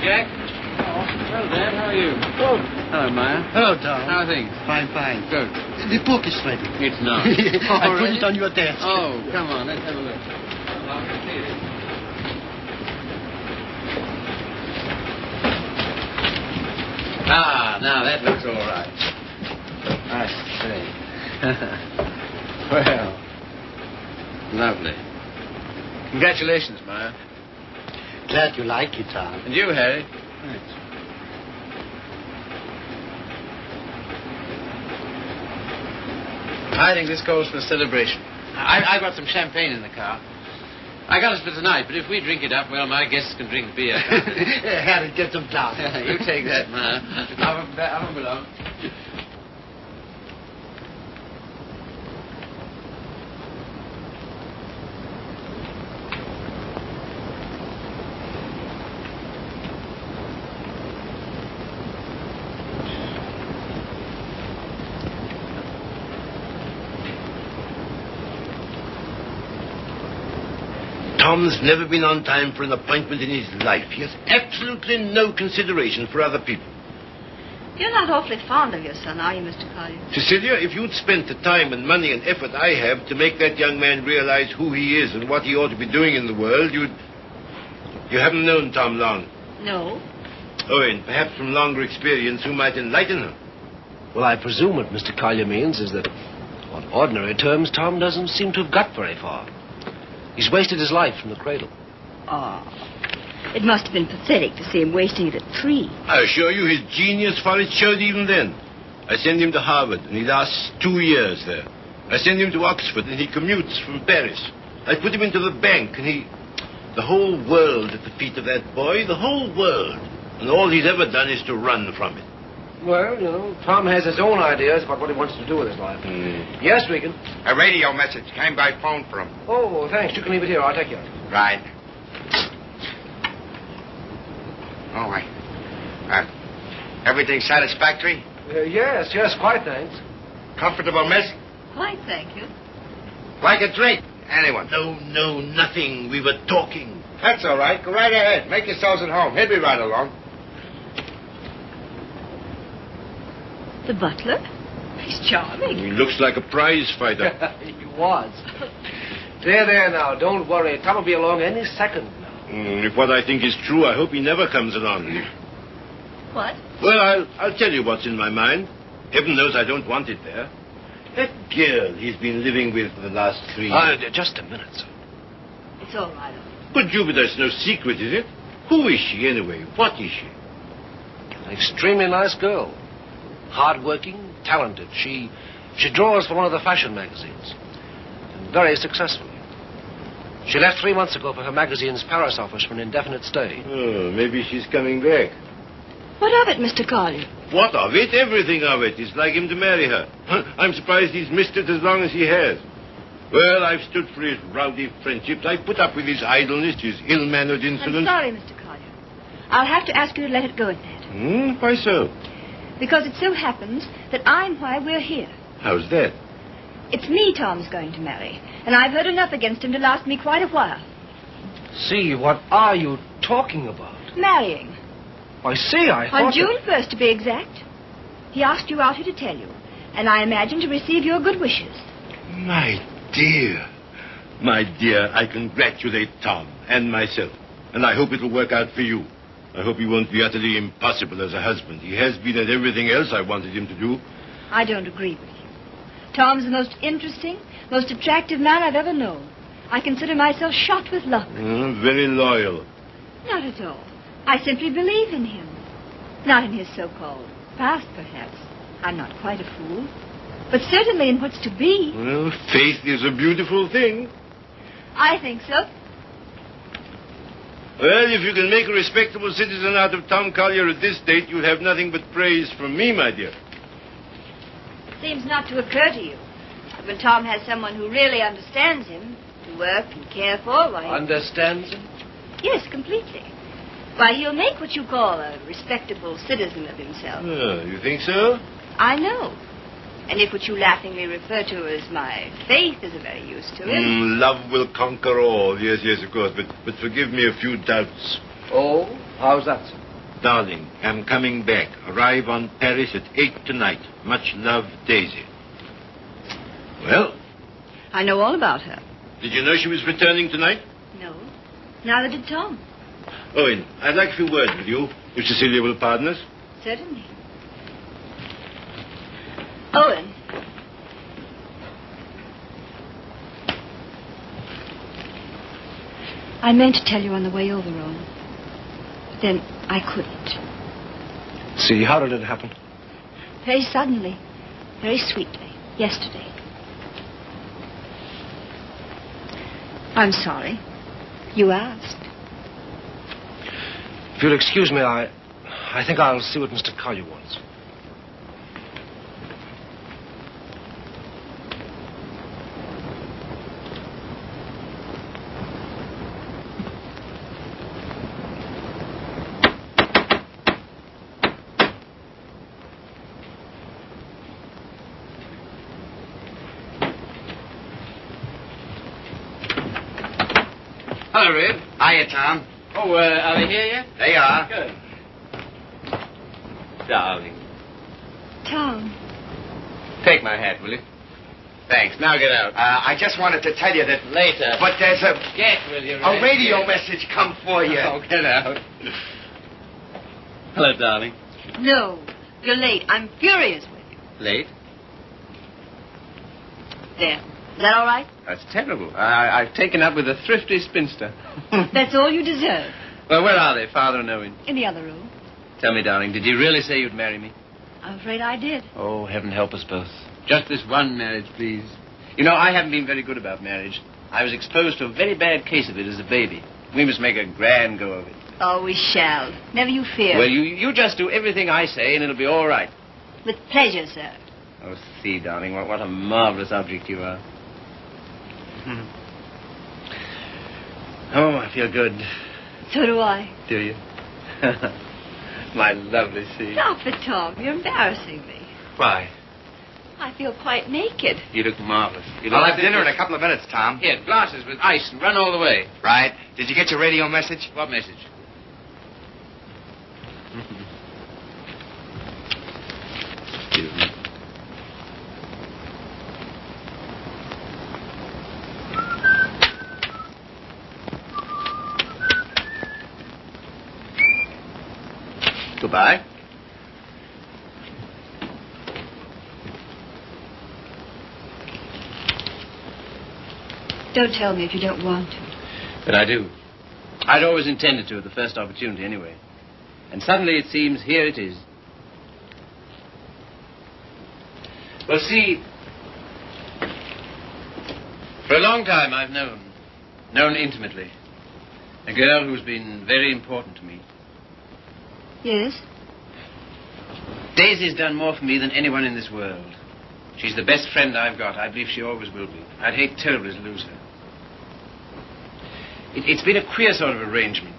Jack. Oh, hello, Dad. How are you? Oh. Hello, Maya. Hello, Tom. How are things? Fine, fine. Good. The book is ready. It's not. I put it on your desk. Oh, come on. Let's have a look. Now that looks all right. I say. Well, lovely. Congratulations, Maya. Glad you like it, Tom. And you, Harry. Thanks. I think this calls for a celebration. I got some champagne in the car. I got us for tonight, but if we drink it up, well, my guests can drink beer. Harry, get some glasses. You take that, Maya. Have them below. Tom's never been on time for an appointment in his life. He has absolutely no consideration for other people. You're not awfully fond of your son, are you, Mr. Collier? Cecelia, if you'd spent the time and money and effort I have to make that young man realize who he is and what he ought to be doing in the world, You haven't known Tom long. No. Owen, perhaps from longer experience, who might enlighten him. Well, I presume what Mr. Collier means is that, on ordinary terms, Tom doesn't seem to have got very far. He's wasted his life from the cradle. Oh. It must have been pathetic to see him wasting it at 3. I assure you his genius for it showed even then. I sent him to Harvard, and he lasts 2 years there. I send him to Oxford, and he commutes from Paris. I put him into the bank, and the whole world at the feet of that boy, the whole world. And all he's ever done is to run from it. Well, you know, Tom has his own ideas about what he wants to do with his life. Yes, Regan? A radio message came by phone from him. Oh, thanks. You can leave it here. I'll take you. Right. All right. Everything satisfactory? Yes, quite, thanks. Comfortable, miss? Quite, thank you. Like a drink? Anyone? No, nothing. We were talking. That's all right. Go right ahead. Make yourselves at home. He'll be right along. The butler? He's charming. He looks like a prize fighter. He was. There now. Don't worry. Tom will be along any second now. If what I think is true, I hope he never comes along. What? Well, I'll tell you what's in my mind. Heaven knows I don't want it there. That girl he's been living with for the last 3 years. Just a minute, sir. It's all right. But Jupiter's no secret, is it? Who is she, anyway? What is she? An extremely nice girl. Hard-working, talented. She draws for one of the fashion magazines. And very successful. She left 3 months ago for her magazine's Paris office for an indefinite stay. Oh, maybe she's coming back. What of it, Mr. Collier? What of it? Everything of it. It's like him to marry her. I'm surprised he's missed it as long as he has. Well, I've stood for his rowdy friendships. I put up with his idleness, his ill-mannered insolence. I'm sorry, Mr. Collier. I'll have to ask you to let it go at that. Why so? Because it so happens that I'm why we're here. How's that? It's me Tom's going to marry, and I've heard enough against him to last me quite a while. See, what are you talking about? Marrying. I see, I thought... On June 1st, to be exact. He asked you out here to tell you, and I imagine to receive your good wishes. My dear, I congratulate Tom and myself, and I hope it'll work out for you. I hope he won't be utterly impossible as a husband. He has been at everything else I wanted him to do. I don't agree with you. Tom's the most interesting, most attractive man I've ever known. I consider myself shot with luck. Very loyal. Not at all. I simply believe in him. Not in his so-called past, perhaps. I'm not quite a fool. But certainly in what's to be. Well, faith is a beautiful thing. I think so. Well, if you can make a respectable citizen out of Tom Collier at this date, you'll have nothing but praise from me, my dear. Seems not to occur to you that when Tom has someone who really understands him, to work and care for, why... Understands him? Yes, completely. Why, he'll make what you call a respectable citizen of himself. Oh, you think so? I know. And if what you laughingly refer to as my faith is of any use to him... love will conquer all. Yes, of course. But forgive me a few doubts. Oh? How's that, sir? Darling, I'm coming back. Arrive on Paris at 8 tonight. Much love, Daisy. Well, I know all about her. did you know she was returning tonight? No. Neither did Tom. Owen, I'd like a few words with you, if Cecelia will pardon us. Certainly. Owen. I meant to tell you on the way over, Owen. But then I couldn't. See, how did it happen? Very suddenly. Very sweetly. Yesterday. I'm sorry. You asked. If you'll excuse me, I think I'll see what Mr. Collier wants. Hello, Red. Hiya, Tom. Oh, are they here yet? They are. Good. Darling. Tom. Take my hat, will you? Thanks. Now get out. I just wanted to tell you that... Later. But there's a Get, will you, Red? radio Get. message come for you. Oh, get out. Hello, darling. No. You're late. I'm furious with you. Late? There. Is that all right? That's terrible. I've taken up with a thrifty spinster. That's all you deserve. Well, where are they, Father and Owen? In the other room. Tell me, darling, did you really say you'd marry me? I'm afraid I did. Oh, heaven help us both. Just this one marriage, please. You know, I haven't been very good about marriage. I was exposed to a very bad case of it as a baby. We must make a grand go of it. Oh, we shall. Never you fear. Well, you just do everything I say, and it'll be all right. With pleasure, sir. Oh, see, darling, what a marvelous object you are. Oh, I feel good. So do I. Do you? My lovely sea. Stop it, Tom. You're embarrassing me. Why? I feel quite naked. You look marvelous. I'll have dinner in a couple of minutes, Tom. Here, glasses with ice and run all the way. Right. Did you get your radio message? What message? Excuse me. Goodbye. Don't tell me if you don't want to. But I do. I'd always intended to at the first opportunity anyway. And suddenly it seems here it is. Well, see, for a long time I've known intimately, a girl who's been very important to me. Yes? Daisy's done more for me than anyone in this world. She's the best friend I've got. I believe she always will be. I'd hate terribly to lose her. It's been a queer sort of arrangement.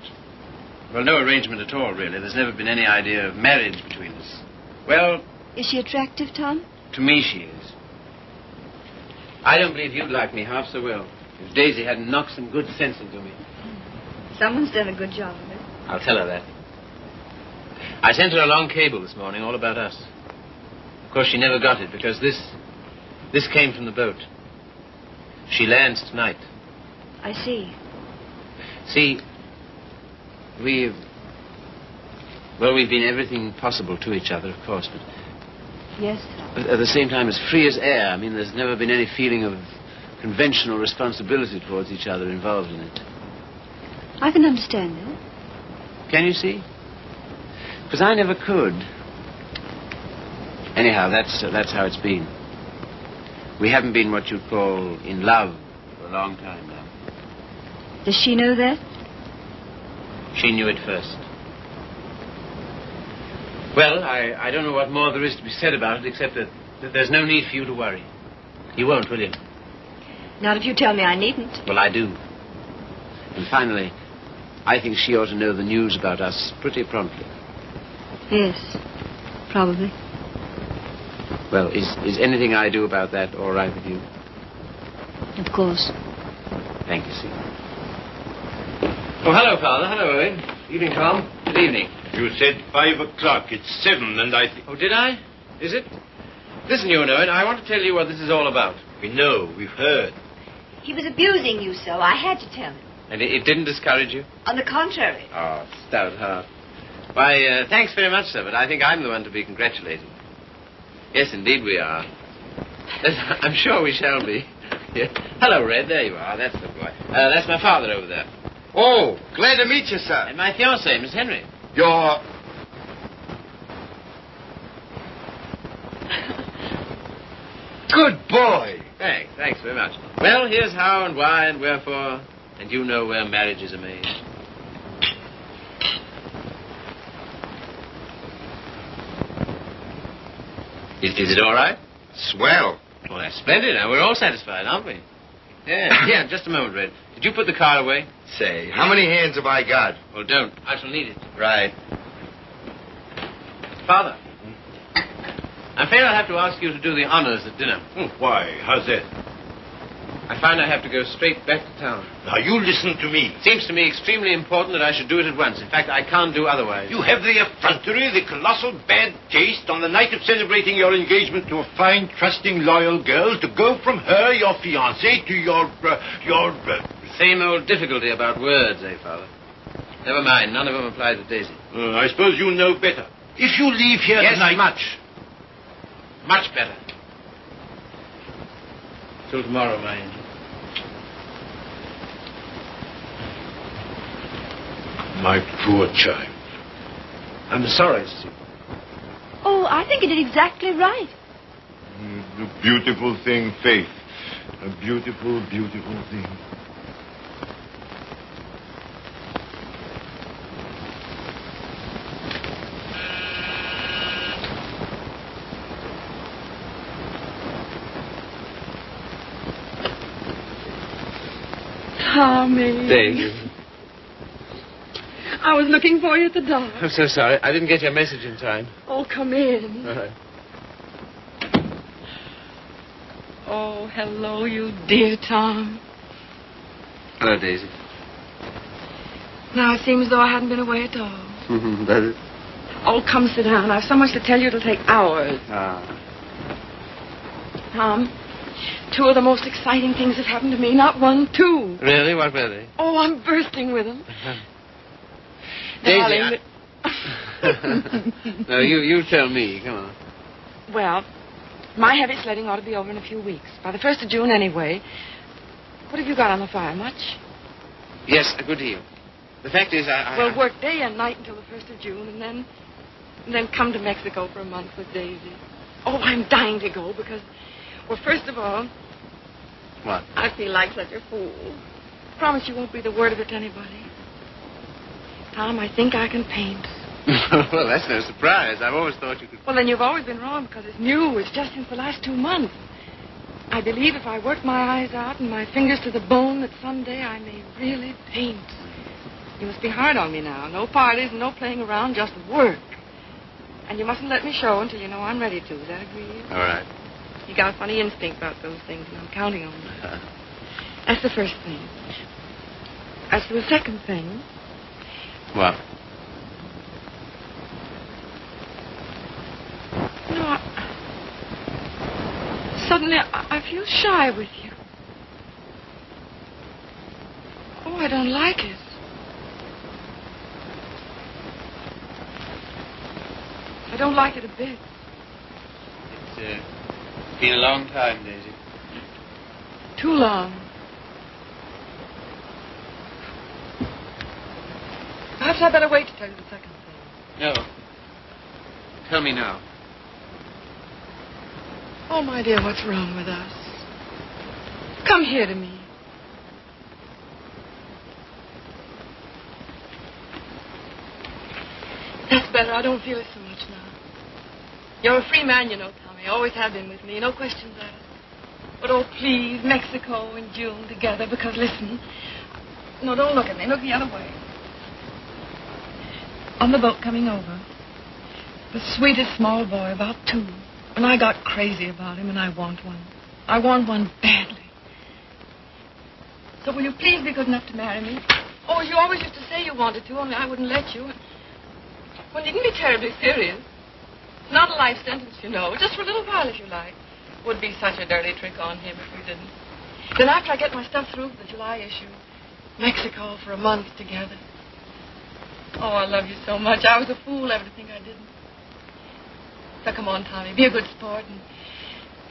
Well, no arrangement at all, really. There's never been any idea of marriage between us. Well... Is she attractive, Tom? To me, she is. I don't believe you'd like me half so well if Daisy hadn't knocked some good sense into me. Someone's done a good job of it. I'll tell her that. I sent her a long cable this morning all about us. Of course, she never got it because this came from the boat. She lands tonight. I see. See, we've been everything possible to each other, of course, but Yes, Tom. at the same time as free as air. I mean, there's never been any feeling of conventional responsibility towards each other involved in it. I can understand that. Can you see? Because I never could. Anyhow, that's how it's been. We haven't been what you'd call in love for a long time now. Does she know that? She knew it first. Well, I don't know what more there is to be said about it, except that there's no need for you to worry. You won't, will you? Not if you tell me I needn't. Well, I do. And finally, I think she ought to know the news about us pretty promptly. Yes, probably. Well, is anything I do about that all right with you? Of course. Thank you, Steve. Oh, hello, Father. Hello, Owen. Evening, Tom. Good evening. You said 5 o'clock. It's 7, and I think... Oh, did I? Is it? Listen, you know it. I want to tell you what this is all about. We know. We've heard. He was abusing you so. I had to tell him. And it didn't discourage you? On the contrary. Oh, stout heart. Why, thanks very much, sir, but I think I'm the one to be congratulated. Yes, indeed we are. I'm sure we shall be. Yeah. Hello, Red. There you are. That's the boy. That's my father over there. Oh, glad to meet you, sir. And my fiancée, Miss Henry. You're... Good boy. Thanks very much. Well, here's how and why and wherefore, and you know where marriages are made. Is it all right? Swell. Well, that's splendid. Now, we're all satisfied, aren't we? Yeah, just a moment, Red. Did you put the car away? Say, how many hands have I got? Well, don't. I shall need it. Right. Father, I'm afraid I'll have to ask you to do the honors at dinner. Why? How's that? I find I have to go straight back to town. Now, you listen to me. It seems to me extremely important that I should do it at once. In fact, I can't do otherwise. You have the effrontery, the colossal bad taste on the night of celebrating your engagement to a fine, trusting, loyal girl to go from her, your fiancée, to your... Same old difficulty about words, eh, Father? Never mind. None of them apply to Daisy. I suppose you know better. If you leave here tonight... Much better. Till tomorrow, my angel. My poor child. I'm sorry, Steve. Oh, I think you did exactly right. A beautiful thing, Faith. A beautiful, beautiful thing. Tommy. Daisy. I was looking for you at the door. I'm so sorry. I didn't get your message in time. Oh, come in. All right. Oh, hello, you dear Tom. Hello, Daisy. Now it seems as though I hadn't been away at all. Does it? Oh, come sit down. I have so much to tell you it'll take hours. Tom, 2 of the most exciting things have happened to me. Not 1, 2. Really? What were they? Oh, I'm bursting with them. Daisy, Darling, No, you tell me. Come on. Well, my heavy sledding ought to be over in a few weeks. By the 1st of June, anyway. What have you got on the fire? Much? Yes, a good deal. The fact is, We'll work day and night until the 1st of June, and then come to Mexico for a month with Daisy. Oh, I'm dying to go because, well, first of all... What? I feel like such a fool. Promise you won't breathe a word of it to anybody. Tom, I think I can paint. Well, that's no surprise. I've always thought you could... Well, then you've always been wrong because it's new. It's just since the last 2 months. I believe if I work my eyes out and my fingers to the bone that someday I may really paint. You must be hard on me now. No parties and no playing around, just work. And you mustn't let me show until you know I'm ready to. Is that agreed? All right. You got a funny instinct about those things, and I'm counting on you. That's the first thing. As for the second thing... What? No, suddenly I feel shy with you. Oh, I don't like it. I don't like it a bit. It's been a long time, Daisy. Too long. Perhaps I'd better wait to tell you the second thing. No. Tell me now. Oh, my dear, what's wrong with us? Come here to me. That's better. I don't feel it so much now. You're a free man, you know, Tommy. Always have been with me. No questions asked. But, oh, please, Mexico and June together, because, listen. No, don't look at me. Look the other way. On the boat coming over, the sweetest small boy, about 2. And I got crazy about him, and I want one. I want one badly. So will you please be good enough to marry me? Oh, you always used to say you wanted to, only I wouldn't let you. Well, you can be terribly serious. Not a life sentence, you know. Just for a little while, if you like. Would be such a dirty trick on him if we didn't. Then after I get my stuff through for the July issue, Mexico for a month together. Oh, I love you so much. I was a fool ever to think I didn't. So come on, Tommy. Be a good sport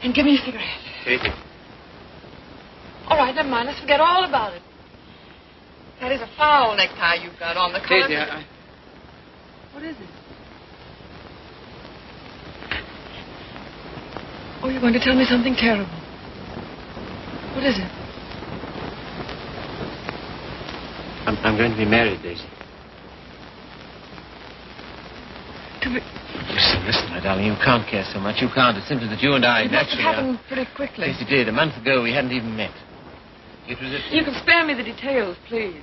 and give me a cigarette. Katie. All right, never mind. Let's forget all about it. That is a foul necktie you've got on. The color... Katie, What is it? Oh, you're going to tell me something terrible. What is it? I'm going to be married, Daisy. To be... Listen, my darling, you can't care so much. You can't. It's simply that you and I It must have naturally happened pretty quickly. Yes, it did. A month ago, we hadn't even met. It was You can spare me the details, please.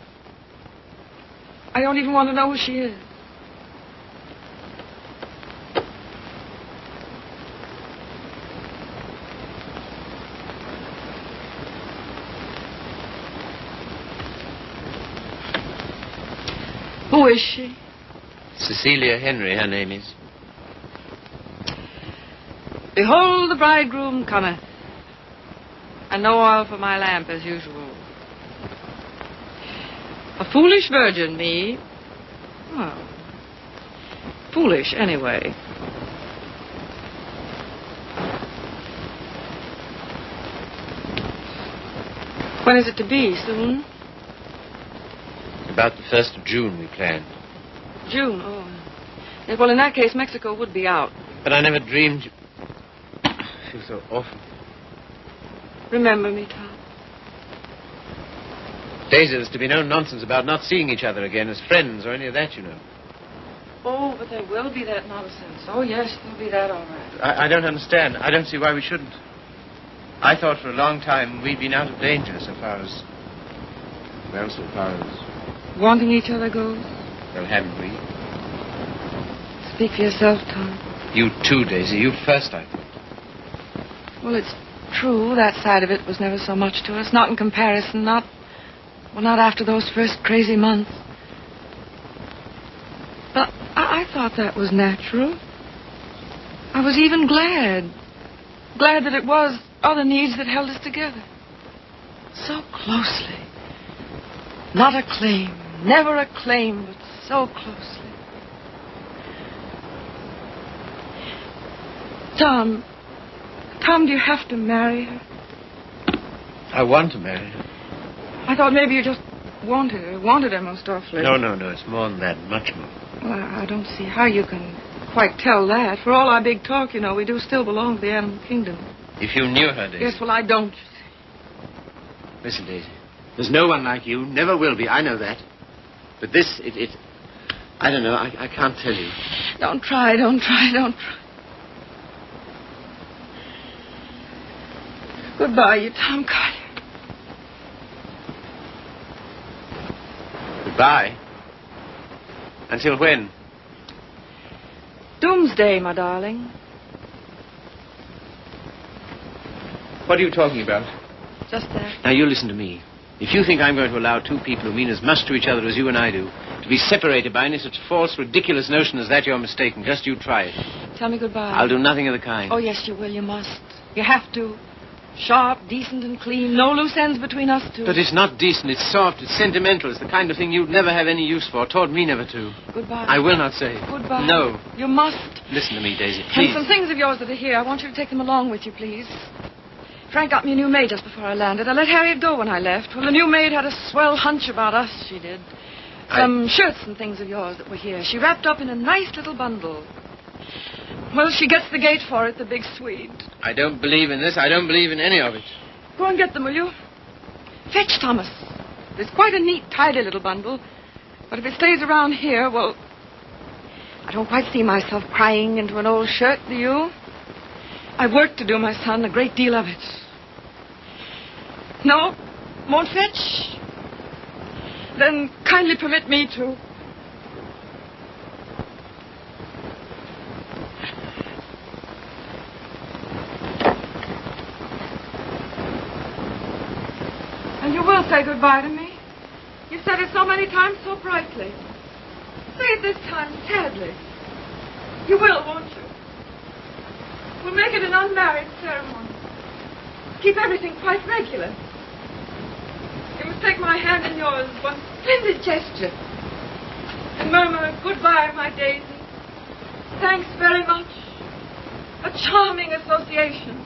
I don't even want to know who she is. Who is she? Cecelia Henry, her name is. Behold, the bridegroom cometh, and no oil for my lamp as usual. A foolish virgin, me. Well, foolish anyway. When is it to be? Soon? About the 1st of June, we planned. June, oh. Yes, well, in that case, Mexico would be out. But I never dreamed you... I feel so awful. Remember me, Tom. Daisy, there's to be no nonsense about not seeing each other again as friends or any of that, you know. Oh, but there will be that nonsense. Oh, yes, there'll be that, all right. I don't understand. I don't see why we shouldn't. I thought for a long time we'd been out of danger so far as... Well, so far as... Wanting each other goes? Well, haven't we? Speak for yourself, Tom. You too, Daisy. You first, I think. Well, it's true. That side of it was never so much to us. Not in comparison. Not after those first crazy months. But I thought that was natural. I was even glad. Glad that it was other needs that held us together. So closely. Not a claim. Never a claim, but so closely. Tom, do you have to marry her? I want to marry her. I thought maybe you just wanted her most awfully. No, it's more than that, much more. Well, I don't see how you can quite tell that. For all our big talk, you know, we do still belong to the animal kingdom. If you knew her, Daisy. Yes, well, I don't. Listen, Daisy. There's no one like you. Never will be. I know that. But this, I don't know. I can't tell you. Don't try. Goodbye, you Tom Carter. Goodbye? Until when? Doomsday, my darling. What are you talking about? Just that. Now, you listen to me. If you think I'm going to allow two people who mean as much to each other as you and I do to be separated by any such false, ridiculous notion as that, you're mistaken. Just you try it. Tell me goodbye. I'll do nothing of the kind. Oh, yes, you will. You must. You have to. Sharp, decent, and clean. No loose ends between us two. But it's not decent. It's soft. It's sentimental. It's the kind of thing you'd never have any use for. Taught me never to. Goodbye. I will not say. Goodbye. No. You must. Listen to me, Daisy, please. And some things of yours that are here, I want you to take them along with you, please. Frank got me a new maid just before I landed. I let Harriet go when I left. Well, the new maid had a swell hunch about us, she did. Some shirts and things of yours that were here. She wrapped up in a nice little bundle. Well, she gets the gate for it, the big Swede. I don't believe in this. I don't believe in any of it. Go and get them, will you? Fetch Thomas. It's quite a neat, tidy little bundle. But if it stays around here, well, I don't quite see myself crying into an old shirt, do you? I've work to do, my son, a great deal of it. No? Won't fetch? Then kindly permit me to. And you will say goodbye to me? You've said it so many times so brightly. Say it this time sadly. You will, won't you? We'll make it an unmarried ceremony. Keep everything quite regular. You must take my hand in yours, one splendid gesture, and murmur, "Goodbye, my Daisy. Thanks very much. A charming association.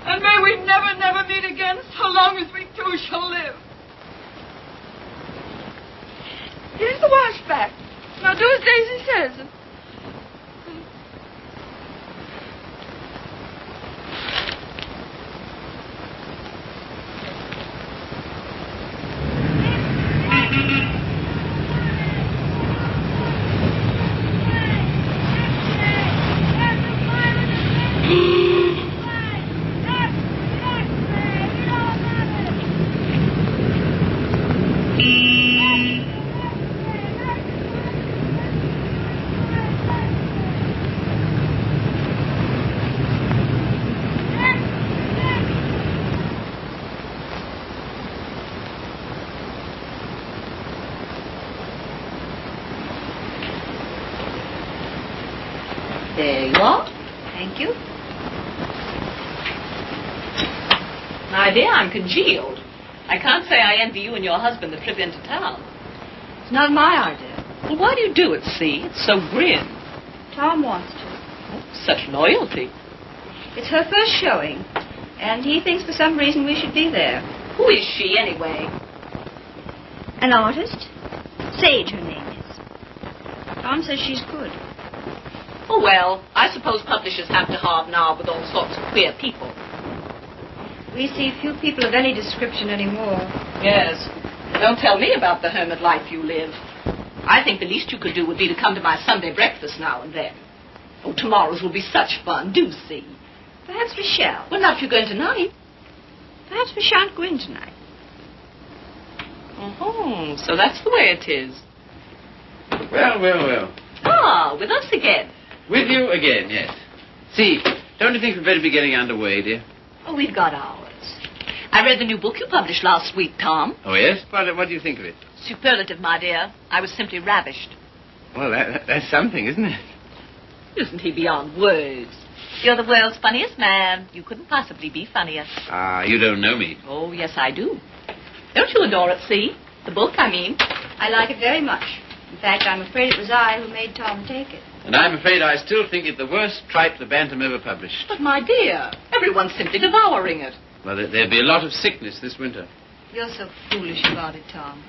And may we never, never meet again so long as we two shall live." Here's the washback. Now do as Daisy says. There you are. Thank you. My dear, I'm congealed. I can't say I envy you and your husband the trip into town. It's not my idea. Well, why do you do it, see? It's so grim. Tom wants to. Oh, such loyalty. It's her first showing, and he thinks for some reason we should be there. Who is she, anyway? An artist? Sage, her name is. Tom says she's good. Oh, well, I suppose publishers have to hobnob with all sorts of queer people. We see few people of any description anymore. Yes. Don't tell me about the hermit life you live. I think the least you could do would be to come to my Sunday breakfast now and then. Oh, tomorrow's will be such fun. Do see. Perhaps we shall. Well, not if you're going tonight. Perhaps we shan't go in tonight. Oh, so that's the way it is. Well, well, well. Ah, with us again. With you again, yes. See, don't you think we'd better be getting underway, dear? Oh, we've got ours. I read the new book you published last week, Tom. Oh, yes? What do you think of it? Superlative, my dear. I was simply ravished. Well, that's something, isn't it? Isn't he beyond words? You're the world's funniest man. You couldn't possibly be funnier. Ah, you don't know me. Oh, yes, I do. Don't you adore it, see? The book, I mean. I like it very much. In fact, I'm afraid it was I who made Tom take it. And I'm afraid I still think it the worst tripe the Bantam ever published. But, my dear, everyone's simply devouring it. Well, there'll be a lot of sickness this winter. You're so foolish about it, Tom.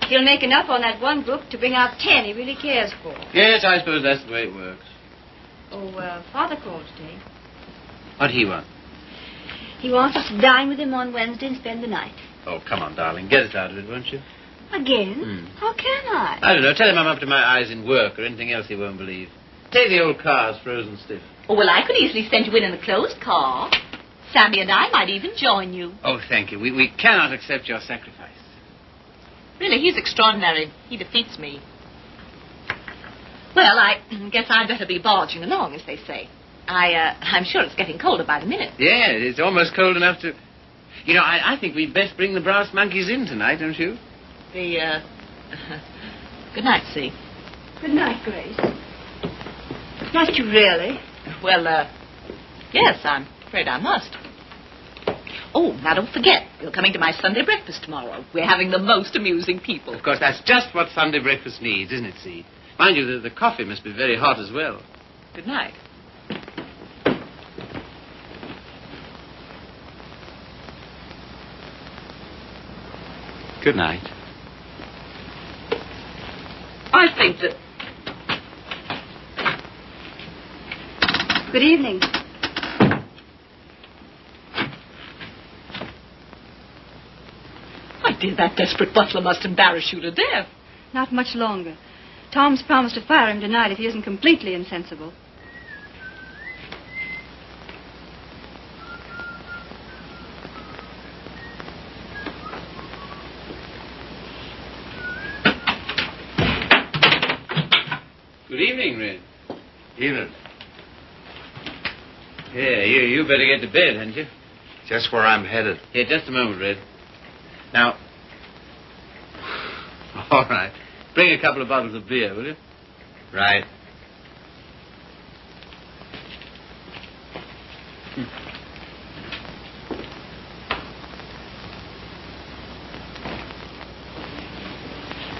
He'll make enough on that one book to bring out 10 he really cares for. Yes, I suppose that's the way it works. Oh, Father called today. What'd he want? He wants us to dine with him on Wednesday and spend the night. Oh, come on, darling. Get us out of it, won't you? Again? How can I? I don't know. Tell him I'm up to my eyes in work or anything else he won't believe. Say the old car's frozen stiff. Oh, well, I could easily send you in a closed car. Sammy and I might even join you. Oh, thank you. We cannot accept your sacrifice. Really, he's extraordinary. He defeats me. Well, I guess I'd better be barging along, as they say. I'm sure it's getting colder by the minute. Yeah, it's almost cold enough to... You know, I think we'd best bring the brass monkeys in tonight, don't you? Good night, See. Good night, Grace. Must you really? Well, yes, I'm afraid I must. Oh, now don't forget, you're coming to my Sunday breakfast tomorrow. We're having the most amusing people. Of course, that's just what Sunday breakfast needs, isn't it, See? Mind you, the coffee must be very hot as well. Good night. Good night. I think that... Good evening. My dear, that desperate butler must embarrass you to death. Not much longer. Tom's promised to fire him tonight if he isn't completely insensible. Good evening, Red. Evening. Yeah, you better get to bed, hadn't you? Just where I'm headed. Yeah, just a moment, Red. Now... All right. bring a couple of bottles of beer, will you? Right.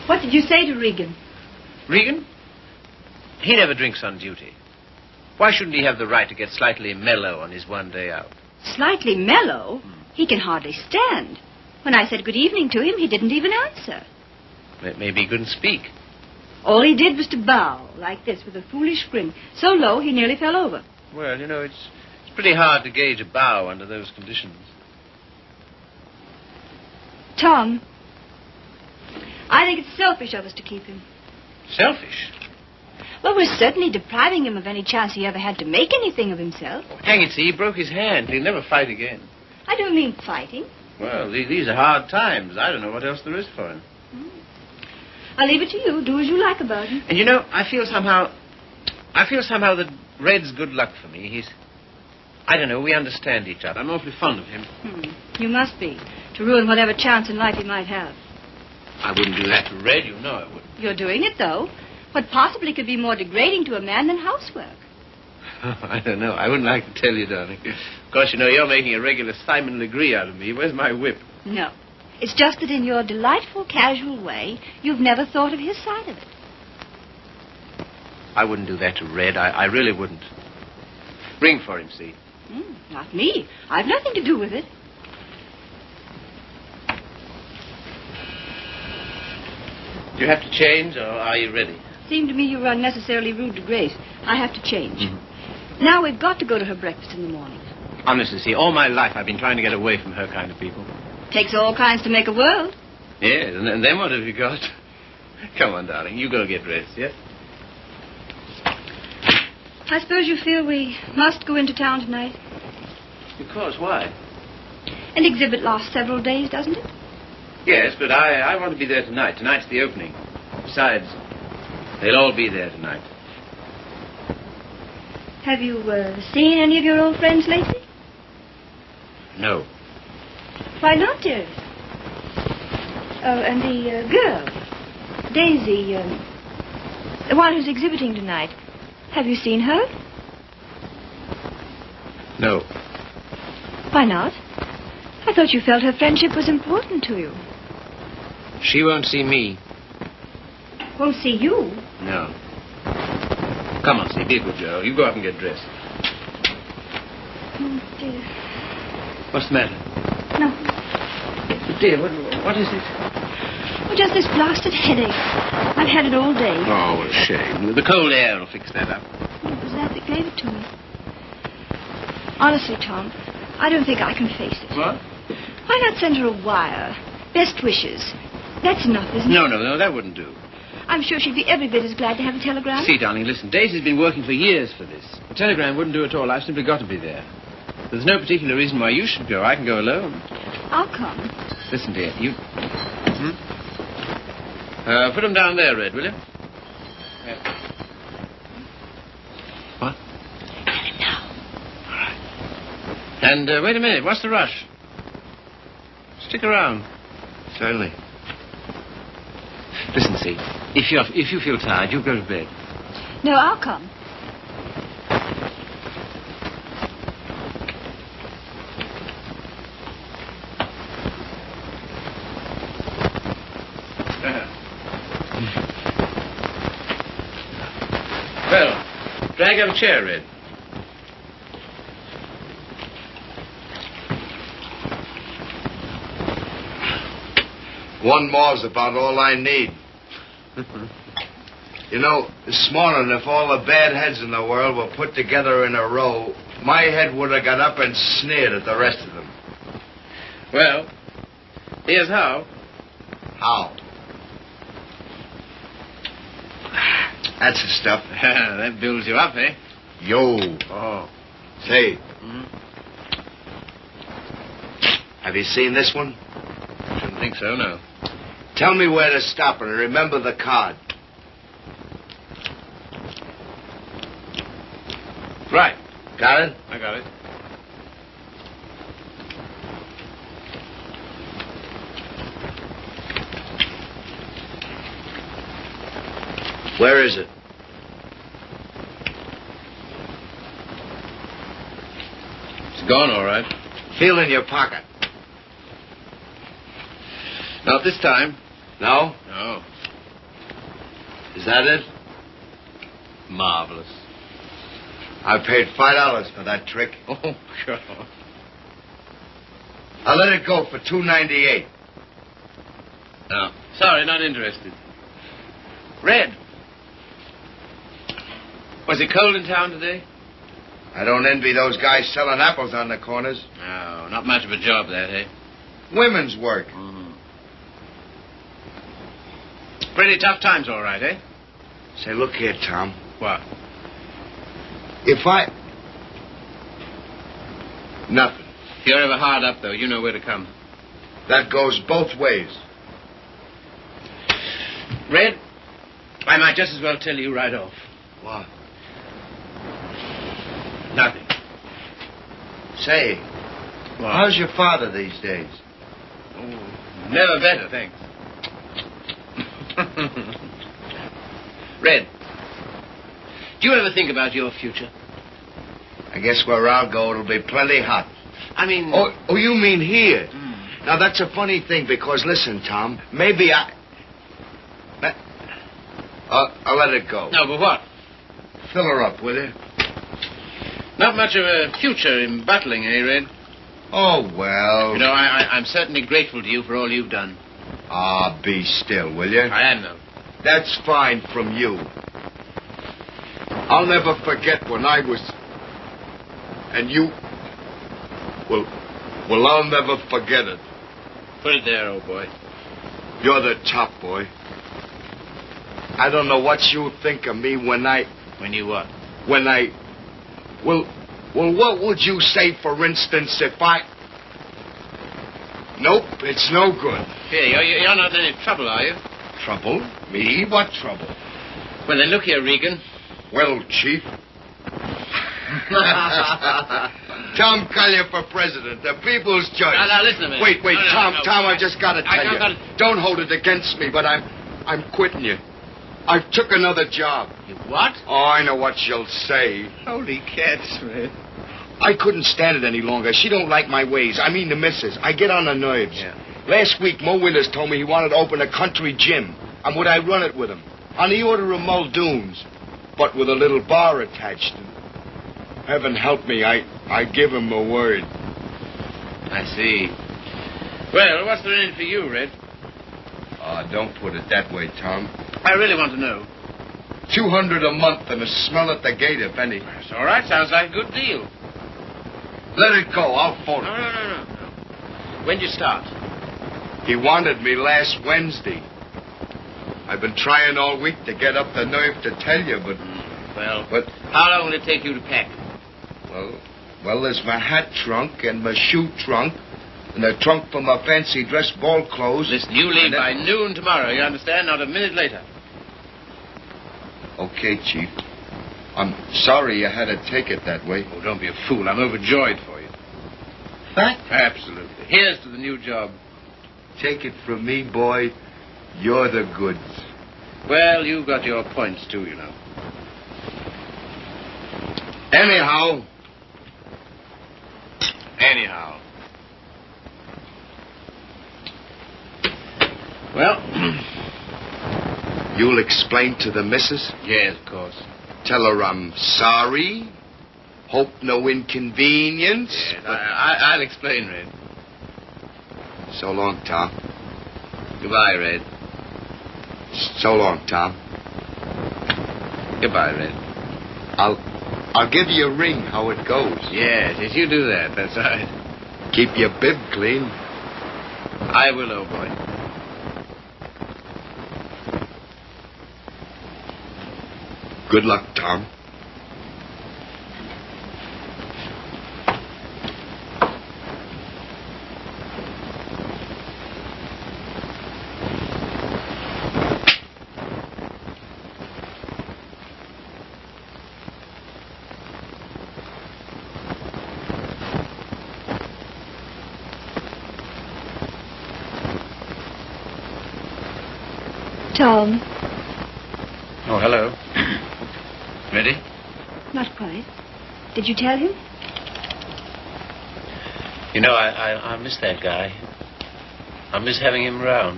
What did you say to Regan? Regan? He never drinks on duty. Why shouldn't he have the right to get slightly mellow on his one day out? Slightly mellow? He can hardly stand. When I said good evening to him, he didn't even answer. Maybe he couldn't speak. All he did was to bow, like this, with a foolish grin, so low he nearly fell over. Well, you know, it's pretty hard to gauge a bow under those conditions. Tom, I think it's selfish of us to keep him. Selfish? Well, we're certainly depriving him of any chance he ever had to make anything of himself. Oh, hang it, see, he broke his hand. He'll never fight again. I don't mean fighting. Well, these are hard times. I don't know what else there is for him. I'll leave it to you. Do as you like about him. And you know, I feel somehow that Red's good luck for me. I don't know, we understand each other. I'm awfully fond of him. You must be, to ruin whatever chance in life he might have. I wouldn't do that to Red, you know I wouldn't. You're doing it, though. What possibly could be more degrading to a man than housework? I don't know. I wouldn't like to tell you, darling. Of course, you know, you're making a regular Simon Legree out of me. Where's my whip? No. It's just that in your delightful, casual way, you've never thought of his side of it. I wouldn't do that to Red. I really wouldn't. Ring for him, see? Not me. I've nothing to do with it. Do you have to change, or are you ready? Seemed to me you were unnecessarily rude to Grace. I have to change. Now we've got to go to her breakfast in the morning. Honestly, see, all my life I've been trying to get away from her kind of people. Takes all kinds to make a world. Yes, and then what have you got? Come on, darling, you go get dressed, yes? I suppose you feel we must go into town tonight? Of course, why? An exhibit lasts several days, doesn't it? Yes, but I want to be there tonight. Tonight's the opening. Besides, they'll all be there tonight. Have you seen any of your old friends lately? No. Why not, dearest? And the girl, Daisy, the one who's exhibiting tonight. Have you seen her? No. Why not? I thought you felt her friendship was important to you. She won't see me. Won't see you? No. Come on, see, be a good girl. You go up and get dressed. Oh, dear. What's the matter? No. Dear, what is it? Oh, just this blasted headache. I've had it all day. Oh, what a shame. The cold air will fix that up. It was that gave it to me. Honestly, Tom, I don't think I can face it. What? Why not send her a wire? Best wishes. That's enough, isn't it? No, that wouldn't do. I'm sure she'd be every bit as glad to have a telegram. See, darling, listen, Daisy's been working for years for this. A telegram wouldn't do at all. I've simply got to be there. There's no particular reason why you should go. I can go alone. I'll come. Listen, dear, you... put them down there, Red, will you? Yeah. What? Tell him now. All right. And wait a minute. What's the rush? Stick around. Certainly. Listen, see, if you feel tired, you go to bed. No, I'll come. Well, drag out a chair, Red. One more's about all I need. You know, this morning, if all the bad heads in the world were put together in a row, my head would have got up and sneered at the rest of them. Well, here's how. How? That's the stuff. That builds you up, eh? Yo. Oh. Say. Have you seen this one? Shouldn't think so, no. Tell me where to stop and remember the card. Right. Got it? I got it. Where is it? It's gone, all right. Feel in your pocket. Not this time. No? No. Is that it? Marvelous. I paid $5 for that trick. Oh, God. I'll let it go for $2.98. No. Sorry, not interested. Red. Was it cold in town today? I don't envy those guys selling apples on the corners. No, not much of a job, that, eh? Women's work. Pretty tough times, all right, eh? Say, look here, Tom. What? If I... Nothing. If you're ever hard up, though, you know where to come. That goes both ways. Red, I might just as well tell you right off. What? Nothing. Say, What? how's your father these days? Oh, never better, thanks. Red, do you ever think about your future? I guess where I'll go, it'll be plenty hot. I mean... Oh, you mean here? Now, that's a funny thing, because, listen, Tom, maybe I'll let it go. No, but what? Fill her up, will you? Not much of a future in battling, eh, Red? Oh, well... You know, I'm certainly grateful to you for all you've done. Ah, be still, will you? I am, though. That's fine from you. I'll never forget when I was... And you... Well, I'll never forget it. Put it there, old boy. You're the top boy. I don't know what you think of me when I... When you what? When I... Well, what would you say, for instance, if I... Nope, it's no good. Here, you're not in any trouble, are you? Trouble? Me? What trouble? Well, then look here, Regan. Well, Chief. Tom Collier for president, the people's choice. Now, listen to me. Wait, No, Tom, I just got to tell you. gotta... Don't hold it against me, but I'm quitting you. I took another job. You what? Oh, I know what you'll say. Holy cats, man. I couldn't stand it any longer. She don't like my ways. I mean the missus. I get on her nerves. Yeah. Last week, Mo Winters told me he wanted to open a country gym. And would I run it with him? On the order of Muldoon's. But with a little bar attached. Heaven help me, I give him a word. I see. Well, what's there in it for you, Red? Oh, don't put it that way, Tom. I really want to know. $200 a month and a smell at the gate, if any. That's all right. Sounds like a good deal. Let it go. I'll phone No, him. no. When'd you start? He wanted me last Wednesday. I've been trying all week to get up the nerve to tell you, but... But how long will it take you to pack? Well, there's my hat trunk and my shoe trunk and a trunk for my fancy dress ball clothes. Listen, you leave by noon tomorrow, you understand? Not a minute later. Okay, Chief. I'm sorry you had to take it that way. Oh, don't be a fool. I'm overjoyed for you. What? Absolutely. Here's to the new job. Take it from me, boy. You're the goods. Well, you've got your points, too, you know. Anyhow. Well, You'll explain to the missus? yes, of course. Tell her I'm sorry. Hope no inconvenience. Yes, I'll explain, Red. So long, Tom. Goodbye, Red. So long, Tom. Goodbye, Red. I'll give you a ring how it goes. Yes, you do that. That's right. Keep your bib clean. I will, old boy. Good luck, Tom. Tom, Oh, hello. Ready? Not quite. Did you tell him? You know, I miss that guy. I miss having him around.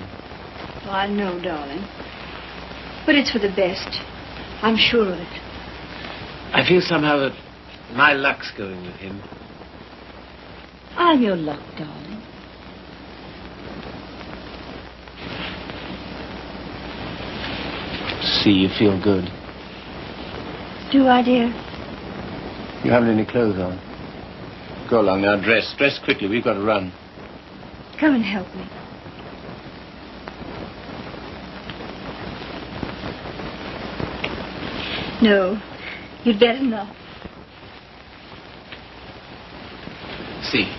Oh, I know, darling. But it's for the best. I'm sure of it. I feel somehow that my luck's going with him. I'm your luck, darling. See, you feel good. Do I, dear? You haven't any clothes on. Go along now, dress. Dress quickly. We've got to run. Come and help me. No, you'd better not. See.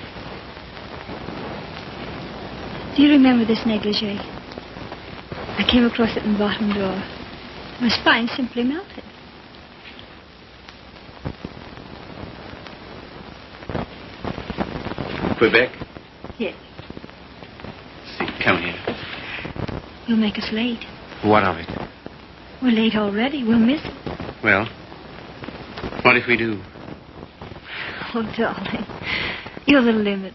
Do you remember this negligee? I came across it in the bottom drawer. My spine simply melted. Quebec? Yes. See, come here. You'll make us late. What of it? We're late already. We'll miss it. Well, what if we do? Oh, darling, you're the limit.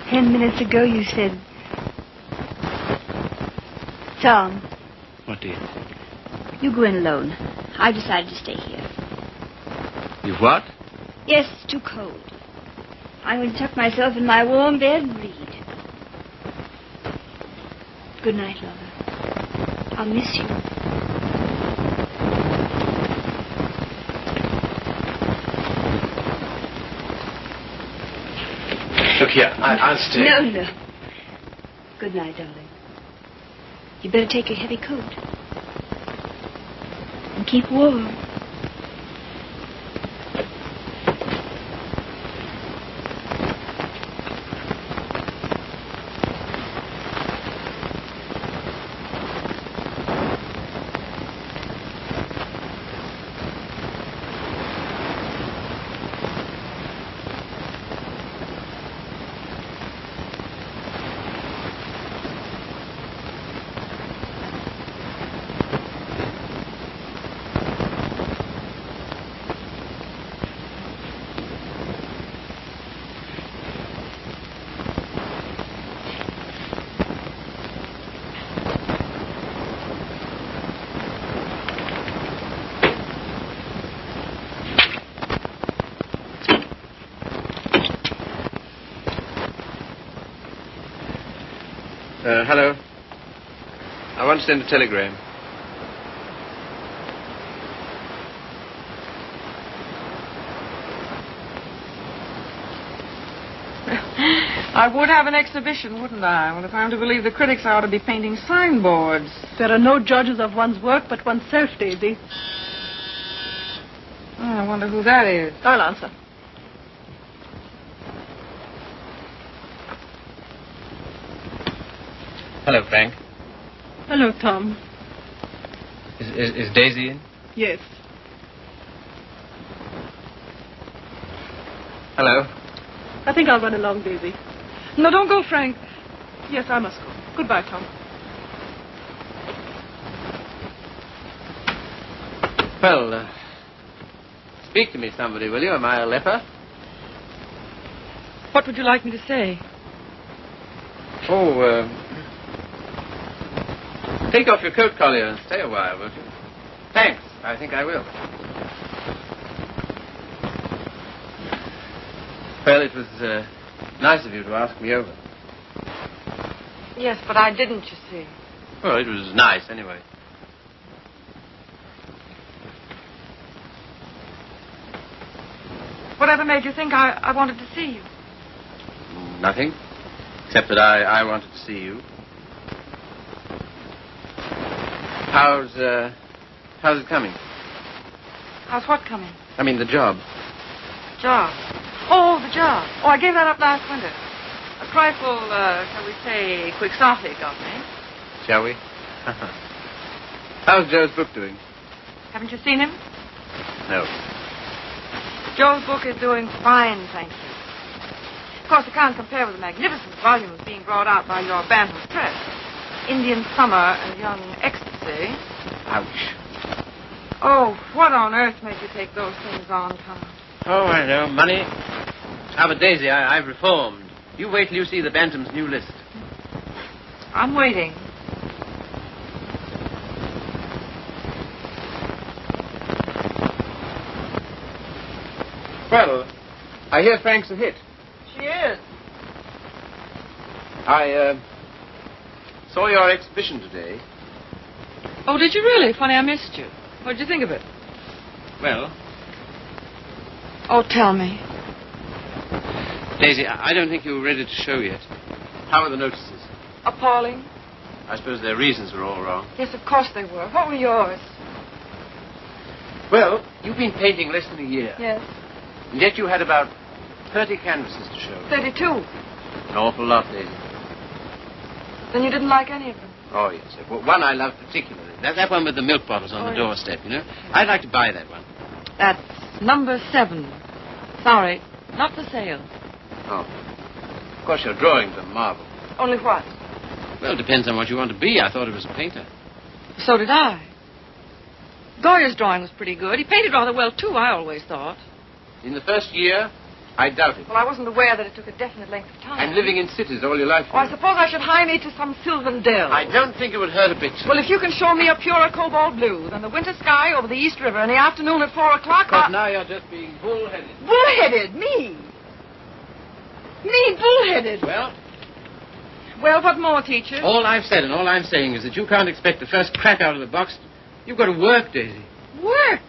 10 minutes ago you said... Tom. What, dear? You go in alone. I decided to stay here. You what? Yes, it's too cold. I'm going to tuck myself in my warm bed and read. Good night, lover. I'll miss you. Look here, I'll stay. No. Good night, darling. You better take your heavy coat. And keep warm. Hello. I want to send a telegram. I would have an exhibition, wouldn't I? Well, if I'm to believe the critics, I ought to be painting signboards. There are no judges of one's work but oneself, Daisy. Oh, I wonder who that is. I'll answer. Hello, Frank. Hello, Tom. Is Daisy in? Yes. Hello. I think I'll run along, Daisy. No, don't go, Frank. Yes, I must go. Goodbye, Tom. Well, speak to me, somebody, will you? Am I a leper? What would you like me to say? Oh, take off your coat collar and stay a while, won't you? Thanks. I think I will. Well, it was nice of you to ask me over. Yes, but I didn't, you see. Well, it was nice, anyway. Whatever made you think I wanted to see you? Nothing. Except that I wanted to see you. How's it coming? How's what coming? I mean, the job. Job. Oh, the job. Oh, I gave that up last winter. A trifle, shall we say, quixotic of me. Shall we? How's Joe's book doing? Haven't you seen him? No. Joe's book is doing fine, thank you. Of course, it can't compare with the magnificent volumes being brought out by your Bantam Press. Indian Summer and Young Ecstasy. Ouch. Oh, what on earth made you take those things on, Tom? Oh, I know. Money. Ah, but Daisy, I've reformed. You wait till you see the Bantam's new list. I'm waiting. Well, I hear Frank's a hit. She is. I saw your exhibition today. Oh, did you really? Funny, I missed you. What did you think of it? Well, Oh, tell me. Daisy, I don't think you were ready to show yet. How are the notices? Appalling. I suppose their reasons were all wrong. Yes, of course they were. What were yours? Well, you've been painting less than a year. Yes. And yet you had about 30 canvases to show. 32. An awful lot, Daisy. Then you didn't like any of them? Oh, yes. Well, one I love particularly. That one with the milk bottles on the doorstep, you know. I'd like to buy that one. That's number 7. Sorry, not for sale. Oh. Of course, your drawings are marvel. Only what? Well, it depends on what you want to be. I thought it was a painter. So did I. Goya's drawing was pretty good. He painted rather well, too, I always thought. In the first year, I doubt it. Well, I wasn't aware that it took a definite length of time. And living in cities all your life. Oh, I suppose I should hire me to some sylvan dell. I don't think it would hurt a bit. Well, if you can show me a purer cobalt blue than the winter sky over the East River in the afternoon at 4 o'clock... But now you're just being bullheaded. Bullheaded? Me? Me bullheaded? Well, what more, teacher? All I've said and all I'm saying is that you can't expect the first crack out of the box. You've got to work, Daisy. Work?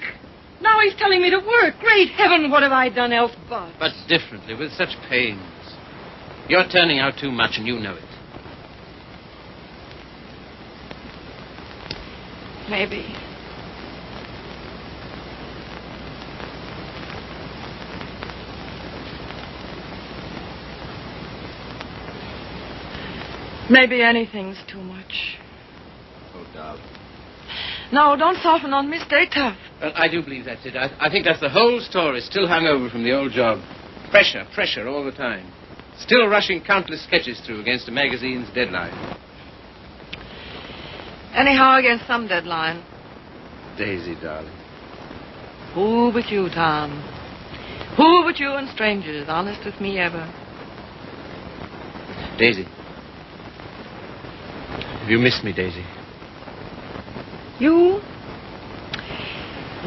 Now he's telling me to work. Great heaven, what have I done else but? But differently, with such pains. You're turning out too much and you know it. Maybe. Maybe anything's too much. Oh, darling. No, don't soften on me. Stay tough. Well, I do believe that's it. I think that's the whole story, still hung over from the old job. Pressure all the time. Still rushing countless sketches through against a magazine's deadline. Anyhow, against some deadline. Daisy, darling. Who but you, Tom? Who but you and strangers, honest with me ever? Daisy. Have you missed me, Daisy? You?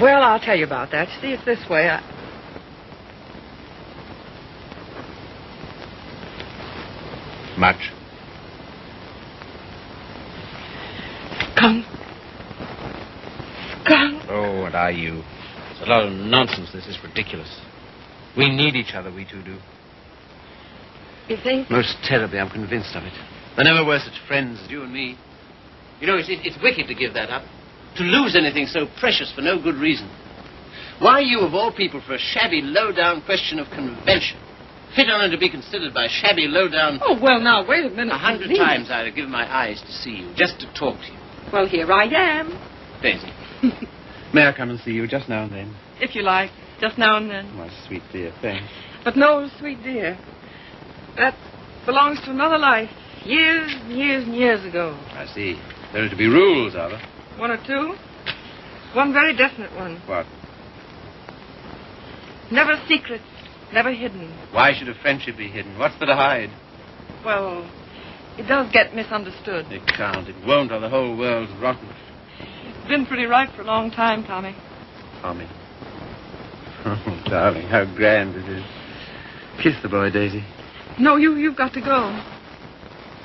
Well, I'll tell you about that. See, it's this way. Much. Skunk. Oh, what are you? It's a lot of nonsense. This is ridiculous. We need each other, we two do. You think? Most terribly, I'm convinced of it. There never were such friends as you and me. You know, it's wicked to give that up. To lose anything so precious for no good reason. Why you, of all people, for a shabby, low-down question of convention? Fit on to be considered by shabby, low-down... Oh, well, now, wait a minute. 100 times I'd have given my eyes to see you, just to talk to you. Well, here I am. Daisy, may I come and see you just now and then? If you like, just now and then. My sweet dear, thanks. But no, sweet dear. That belongs to another life. Years and years and years ago. I see. There are to be rules, are there? 1 or 2. One very definite one. What? Never secret, never hidden. Why should a friendship be hidden? What's there to hide? Well, it does get misunderstood. It can't. It won't, or the whole world's rotten. It's been pretty right for a long time, Tommy. Tommy. Oh, darling, how grand it is. Kiss the boy, Daisy. No, you've got to go.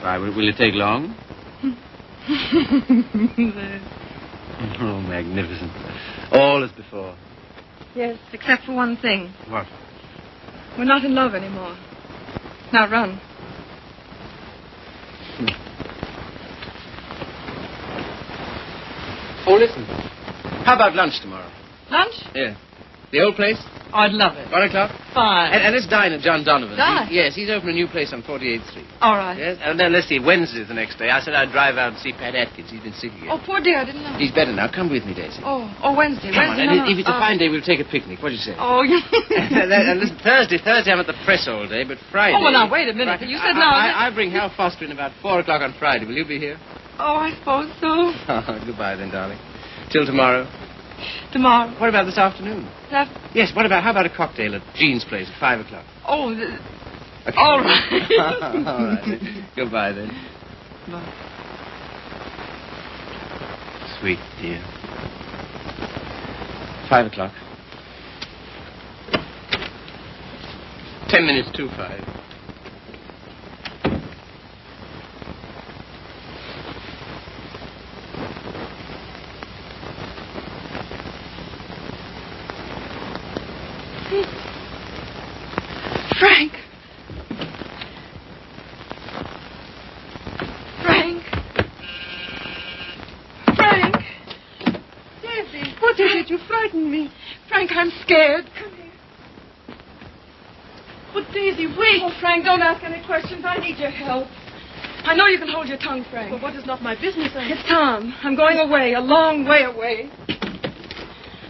Why, will it take long? Oh, magnificent. All as before. Yes, except for one thing. What? We're not in love anymore. Now run. Oh, listen. How about lunch tomorrow? Lunch? Yeah. The old place? Oh, I'd love it. 1 o'clock? Fine. And let's dine at John Donovan's. Dine? Yes, he's opened a new place on 48th Street. All right. Yes, and then let's see, Wednesday's the next day. I said I'd drive out and see Pat Atkins. He's been sick again. Oh, poor dear, I didn't know. He's better now. Come with me, Daisy. Oh, Wednesday. Come on, Wednesday. and No, if it's a fine day, we'll take a picnic. What do you say? Oh, yeah. And listen, Thursday I'm at the press all day, but Friday... Oh, well, now, wait a minute. You said now... I bring Hal Foster in about 4 o'clock on Friday. Will you be here? Oh, I suppose so. Oh, goodbye then, darling. Till tomorrow. Tomorrow. What about this afternoon? That... Yes, how about a cocktail at Jean's place at 5 o'clock? Oh, Okay. all right. All right. Goodbye, then. Bye. Sweet dear. 5 o'clock. 10 minutes to 5. Frank. Daisy, what is it? You frightened me. Frank, I'm scared. Come here. But Daisy, wait. Oh, Frank, don't ask any questions. I need your help. I know you can hold your tongue, Frank. But what is not my business? It's Tom. I'm going away, a long way away.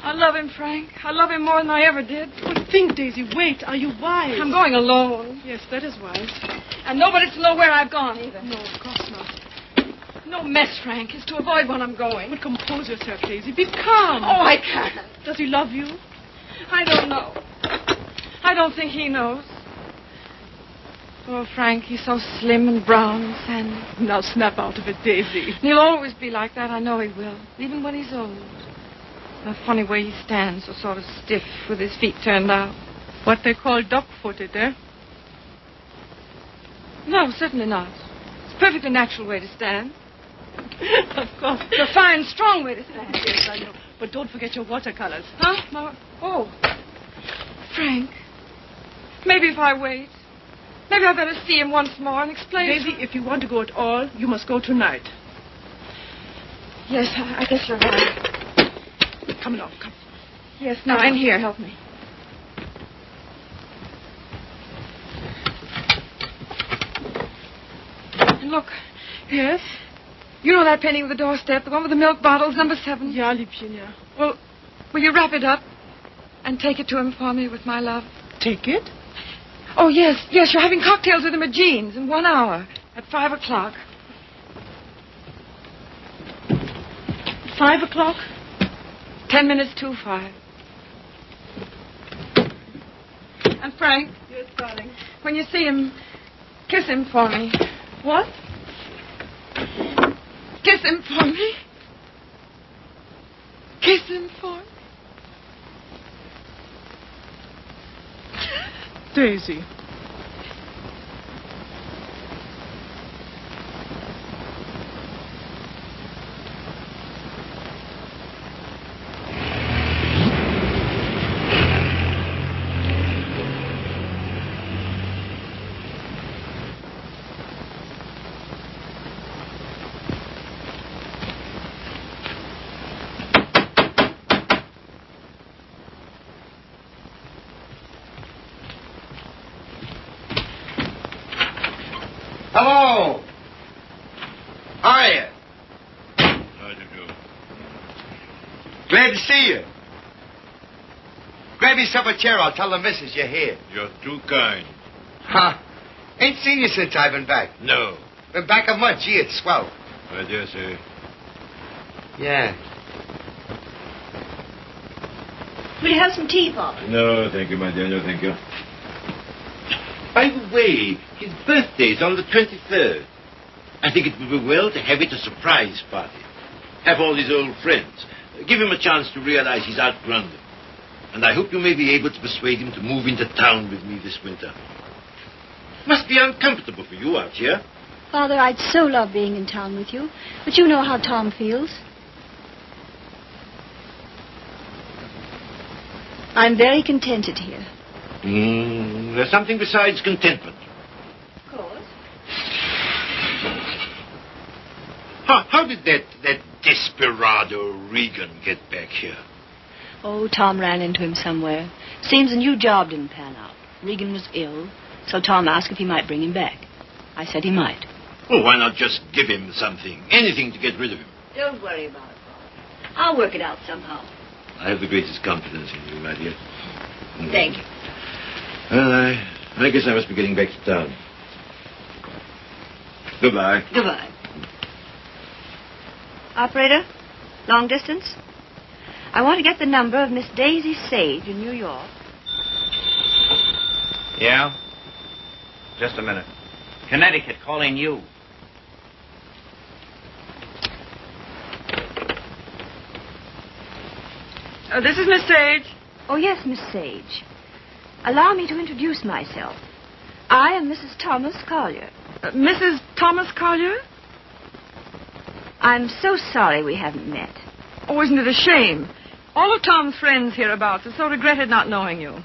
I love him, Frank. I love him more than I ever did. But think, Daisy, wait. Are you wise? I'm going alone. Yes, that is wise. And nobody's to know where I've gone, either. No, of course not. No mess, Frank. It's to avoid when I'm going. But compose yourself, Daisy. Be calm. Oh, I can't. Does he love you? I don't know. I don't think he knows. Oh, Frank, he's so slim and brown and sandy. Now snap out of it, Daisy. He'll always be like that. I know he will. Even when he's old. The funny way he stands, so sort of stiff with his feet turned out. What they call duck-footed, eh? No, certainly not. It's a perfectly natural way to stand. Of course. It's a fine, strong way to stand. Yes, I know. But don't forget your watercolors. Huh? Oh. Frank. Maybe if I wait. Maybe I'd better see him once more and explain. Daisy, if you want to go at all, you must go tonight. Yes, I guess you're right. Come along, come. Yes, now, in here, help me. And look. Yes? You know that painting of the doorstep, the one with the milk bottles, number 7? Ja, Liebchen, ja. Well, will you wrap it up and take it to him for me with my love? Take it? Oh, yes, you're having cocktails with him at Jean's in 1 hour at 5 o'clock. 5 o'clock? 10 minutes to 5. And Frank. Yes, darling. When you see him, kiss him for me. What? Kiss him for me. Kiss him for me. Daisy. Hello. How are you? How do you do? Glad to see you. Grab yourself a chair. I'll tell the missus you're here. You're too kind. Huh? Ain't seen you since I've been back. No. Been back a month. Gee, it's swell. I dare say. Yeah. Will you have some tea, Father? No, thank you, my dear. No, thank you. By the way, his birthday's on the 23rd. I think it would be well to have it a surprise party. Have all his old friends. Give him a chance to realize he's outgrown them. And I hope you may be able to persuade him to move into town with me this winter. Must be uncomfortable for you out here. Father, I'd so love being in town with you. But you know how Tom feels. I'm very contented here. There's something besides contentment. Of course. How did that desperado Regan get back here? Oh, Tom ran into him somewhere. Seems a new job didn't pan out. Regan was ill, so Tom asked if he might bring him back. I said he might. Oh, why not just give him something? Anything to get rid of him. Don't worry about it, Father. I'll work it out somehow. I have the greatest confidence in you, my dear. Thank you. Well, I guess I must be getting back to town. Goodbye. Goodbye. Operator, long distance? I want to get the number of Miss Daisy Sage in New York. Yeah? Just a minute. Connecticut, calling you. This is Miss Sage. Oh, yes, Miss Sage. Allow me to introduce myself. I am Mrs. Thomas Collier. Mrs. Thomas Collier? I'm so sorry we haven't met. Oh, isn't it a shame? All of Tom's friends hereabouts have so regretted not knowing you.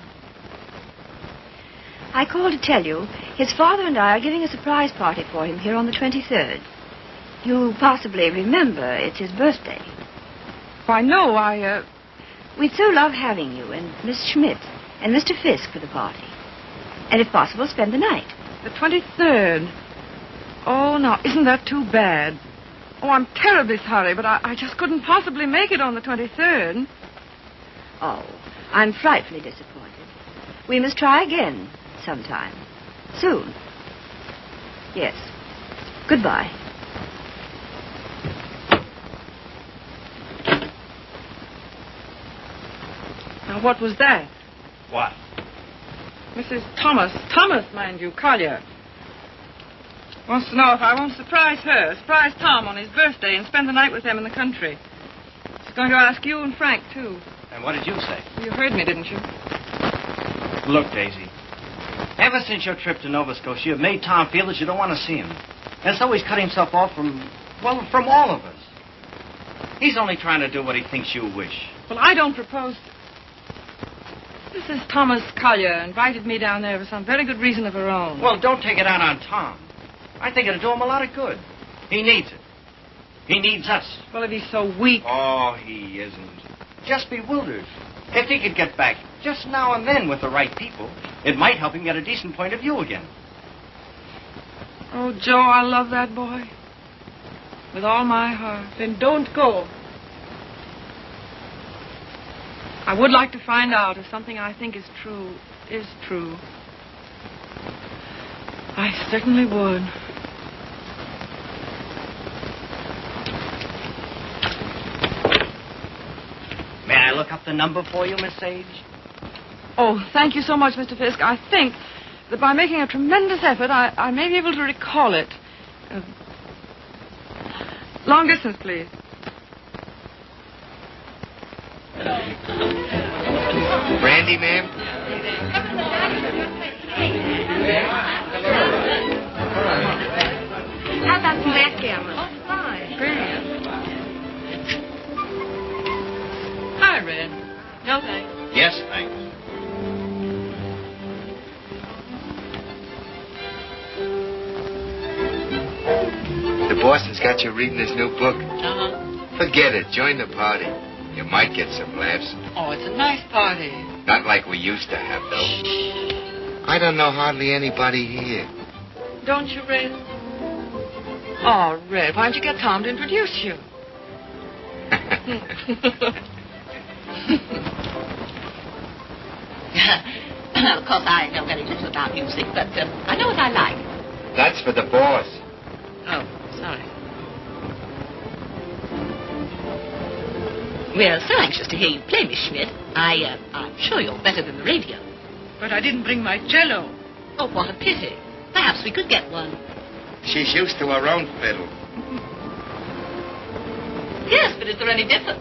I called to tell you his father and I are giving a surprise party for him here on the 23rd. You possibly remember it's his birthday. Why, no, We'd so love having you and Miss Schmidt and Mr. Fiske for the party. And if possible, spend the night. The 23rd. Oh, now, isn't that too bad? Oh, I'm terribly sorry, but I just couldn't possibly make it on the 23rd. Oh, I'm frightfully disappointed. We must try again sometime. Soon. Yes. Goodbye. Now, what was that? What? Mrs. Thomas, mind you, Collier. Wants to know if I won't surprise Tom on his birthday and spend the night with them in the country. She's going to ask you and Frank, too. And what did you say? You heard me, didn't you? Look, Daisy. Ever since your trip to Nova Scotia, you've made Tom feel that you don't want to see him. And so he's cut himself off from all of us. He's only trying to do what he thinks you wish. Well, I don't propose... Mrs. Thomas Collier invited me down there for some very good reason of her own. Well, don't take it out on Tom. I think it'll do him a lot of good. He needs it. He needs us. Well, if he's so weak... Oh, he isn't. Just bewildered. If he could get back just now and then with the right people, it might help him get a decent point of view again. Oh, Joe, I love that boy. With all my heart. Then don't go. I would like to find out if something I think is true. I certainly would. May I look up the number for you, Miss Sage? Oh, thank you so much, Mr. Fiske. I think that by making a tremendous effort, I may be able to recall it. Long distance, please. Brandy, ma'am? How about some backgammon? Oh, fine. Brilliant. Hi, Red. No, thanks. Yes, thanks. The boss has got you reading his new book. Uh-huh. Forget it. Join the party. You might get some laughs. Oh, it's a nice party. Not like we used to have, though. I don't know hardly anybody here. Don't you, Red? Oh, Red, why don't you get Tom to introduce you? Of course, I know very little about music, but I know what I like. That's for the boss. Oh, sorry. We're so anxious to hear you play, Miss Schmidt. I'm sure you're better than the radio. But I didn't bring my cello. Oh, what a pity. Perhaps we could get one. She's used to her own fiddle. Yes, but is there any difference?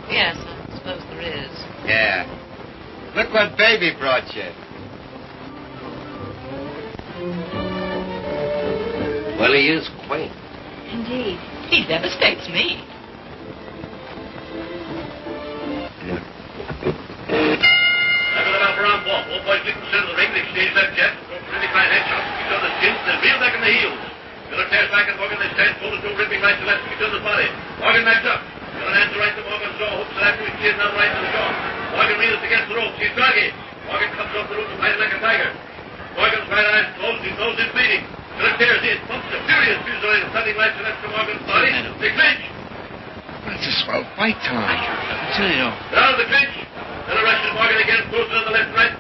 Yes, I suppose there is. Yeah. Look what Baby brought you. Well, he is quaint. Indeed. He devastates me. That's a swell fight, Tom. I tell you. Down the clinch. Then arrested Morgan again, close to the left and right.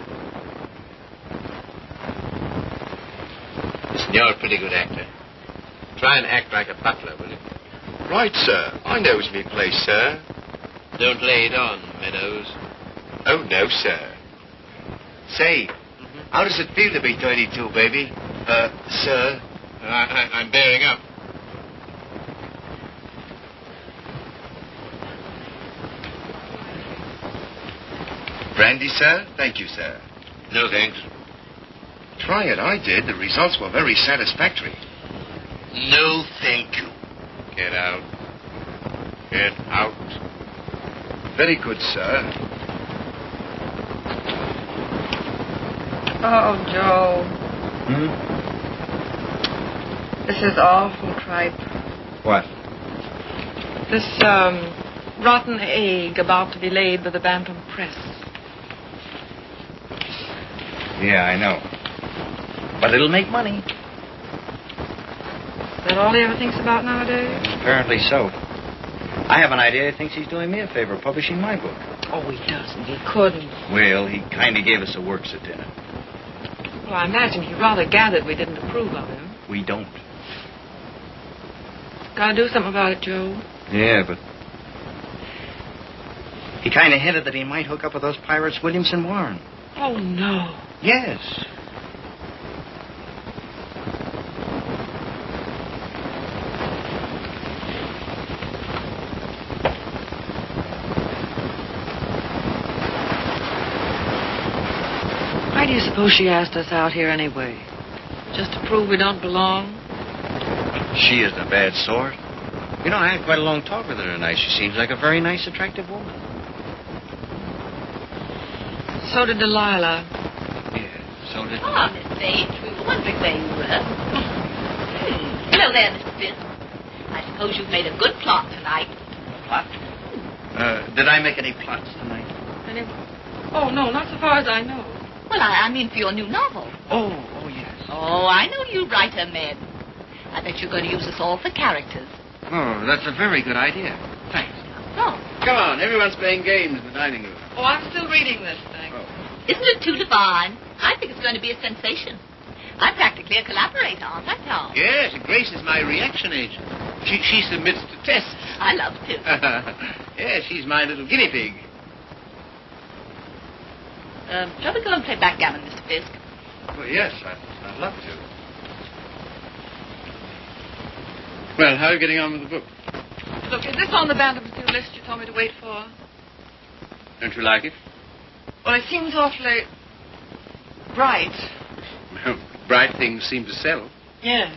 Listen, you're a pretty good actor. Try and act like a butler, will you? Right, sir. I knows me place, sir. Don't lay it on, Meadows. Oh, no, sir. Say, how does it feel to be 32, baby? Sir? I'm bearing up. Brandy, sir? Thank you, sir. No, thanks. Try it. I did. The results were very satisfactory. No, thank you. Get out. Get out. Very good, sir. Oh, Joe. This is awful tripe. What? This, rotten egg about to be laid by the Bantam Press. Yeah, I know. But it'll make money. Is that all he ever thinks about nowadays? Apparently so. I have an idea he thinks he's doing me a favor, publishing my book. Oh, he doesn't. He couldn't. Well, he kind of gave us a works at dinner. Well, I imagine he rather gathered we didn't approve of him. We don't. Gotta do something about it, Joe. Yeah, but... He kind of hinted that he might hook up with those pirates, Williamson Warren. Oh, no. Yes. Why do you suppose she asked us out here anyway? Just to prove we don't belong? She isn't a bad sort. You know, I had quite a long talk with her tonight. She seems like a very nice, attractive woman. So did Delilah. Yeah, so did... Ah, Miss Page, we were wondering where you were. Hello there, Mr. Fisk. I suppose you've made a good plot tonight. Plot? Did I make any plots tonight? Oh, no, not so far as I know. Well, I mean for your new novel. Oh, yes. Oh, I know you writer men. I bet you're going to use us all for characters. Oh, that's a very good idea. Thanks. Oh, Come on, everyone's playing games in the dining room. Oh, I'm still reading this thing. isn't it too divine? I think it's going to be a sensation. I'm practically a collaborator, aren't I, Tom? Yes, Grace is my reaction agent. She submits to tests. I love to. Yes, she's my little guinea pig. Shall we go and play backgammon, Mr. Fisk? Well, yes, I'd love to. Well, how are you getting on with the book? Look, is this on the Bantam's new list you told me to wait for? Don't you like it? Well, it seems awfully bright. Well, bright things seem to sell. Yeah.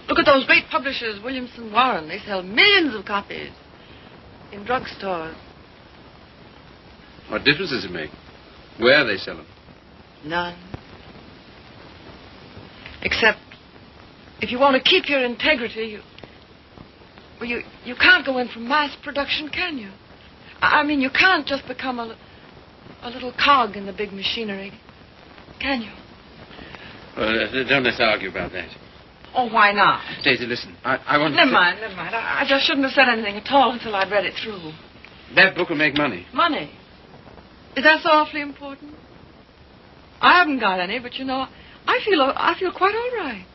Look at those great publishers, Williamson Warren. They sell millions of copies in drugstores. What difference does it make? Where they sell them? None. Except, if you want to keep your integrity, you can't go in for mass production, can you? I mean, you can't just become a little cog in the big machinery, can you? Well, don't let's argue about that. Oh, why not? Daisy, listen. I want Never mind. I just shouldn't have said anything at all until I'd read it through. That book will make money. Money? Is that so awfully important? I haven't got any, but you know, I feel quite all right.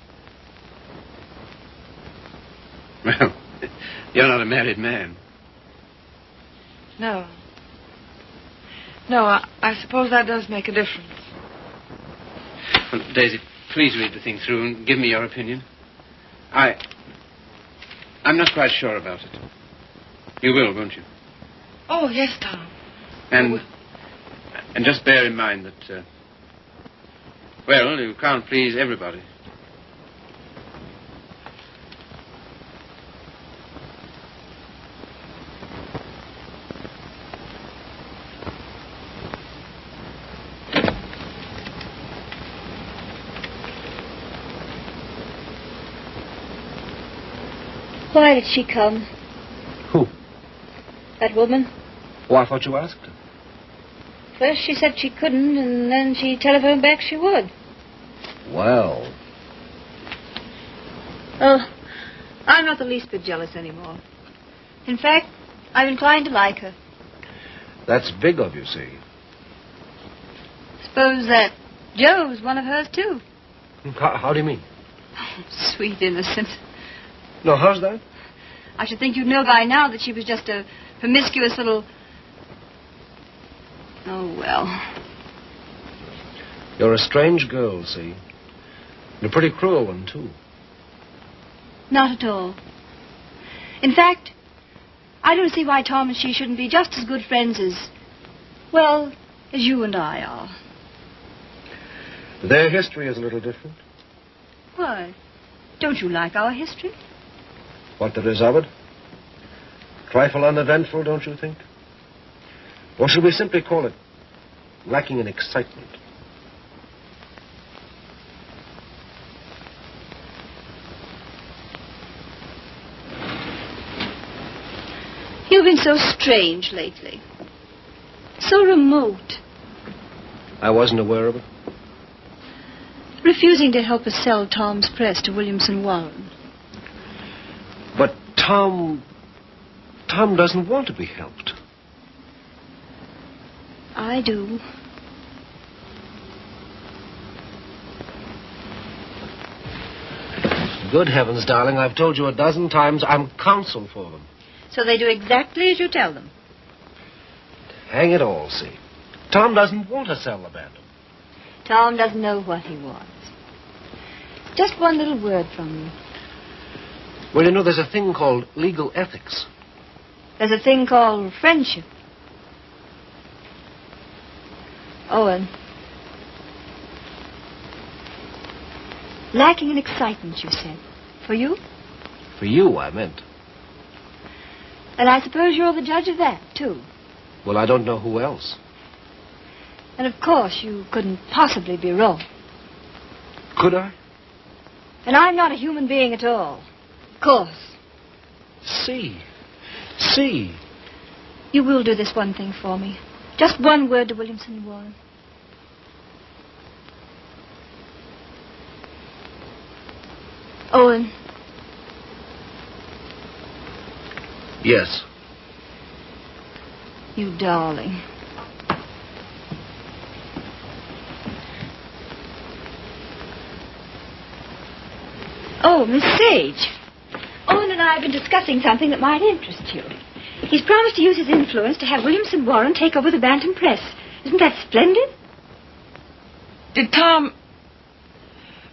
Well, you're not a married man. No. No, I suppose that does make a difference. Well, Daisy, please read the thing through and give me your opinion. I'm not quite sure about it. You will, won't you? Oh, yes, Tom. And just bear in mind that, well, you can't please everybody. Why did she come? Who? That woman? Oh, I thought you asked her. First she said she couldn't, and then she telephoned back she would. Well. Oh, I'm not the least bit jealous anymore. In fact, I'm inclined to like her. That's big of you, see. Suppose that Joe's one of hers, too. How do you mean? Oh, sweet innocent. No, how's that? I should think you'd know by now that she was just a promiscuous little... Oh, well. You're a strange girl, see? And a pretty cruel one, too. Not at all. In fact, I don't see why Tom and she shouldn't be just as good friends as, well, as you and I are. Their history is a little different. Why? Don't you like our history? What there is of it? Trifle uneventful, don't you think? Or should we simply call it lacking in excitement? You've been so strange lately. So remote. I wasn't aware of it. Refusing to help us sell Tom's press to Williamson Warren. But Tom doesn't want to be helped. I do. Good heavens, darling, I've told you a dozen times I'm counsel for them. So they do exactly as you tell them. Hang it all, see. Tom doesn't want to sell the band. Tom doesn't know what he wants. Just one little word from you. Well, you know, there's a thing called legal ethics. There's a thing called friendship. Owen. Lacking in excitement, you said. For you? For you, I meant. And I suppose you're the judge of that, too. Well, I don't know who else. And of course, you couldn't possibly be wrong. Could I? And I'm not a human being at all. Of course. See. You will do this one thing for me. Just one word to Williamson Warren. Owen. Yes. You darling. Oh, Miss Sage. Owen and I have been discussing something that might interest you. He's promised to use his influence to have Williamson Warren take over the Bantam Press. Isn't that splendid? Did Tom...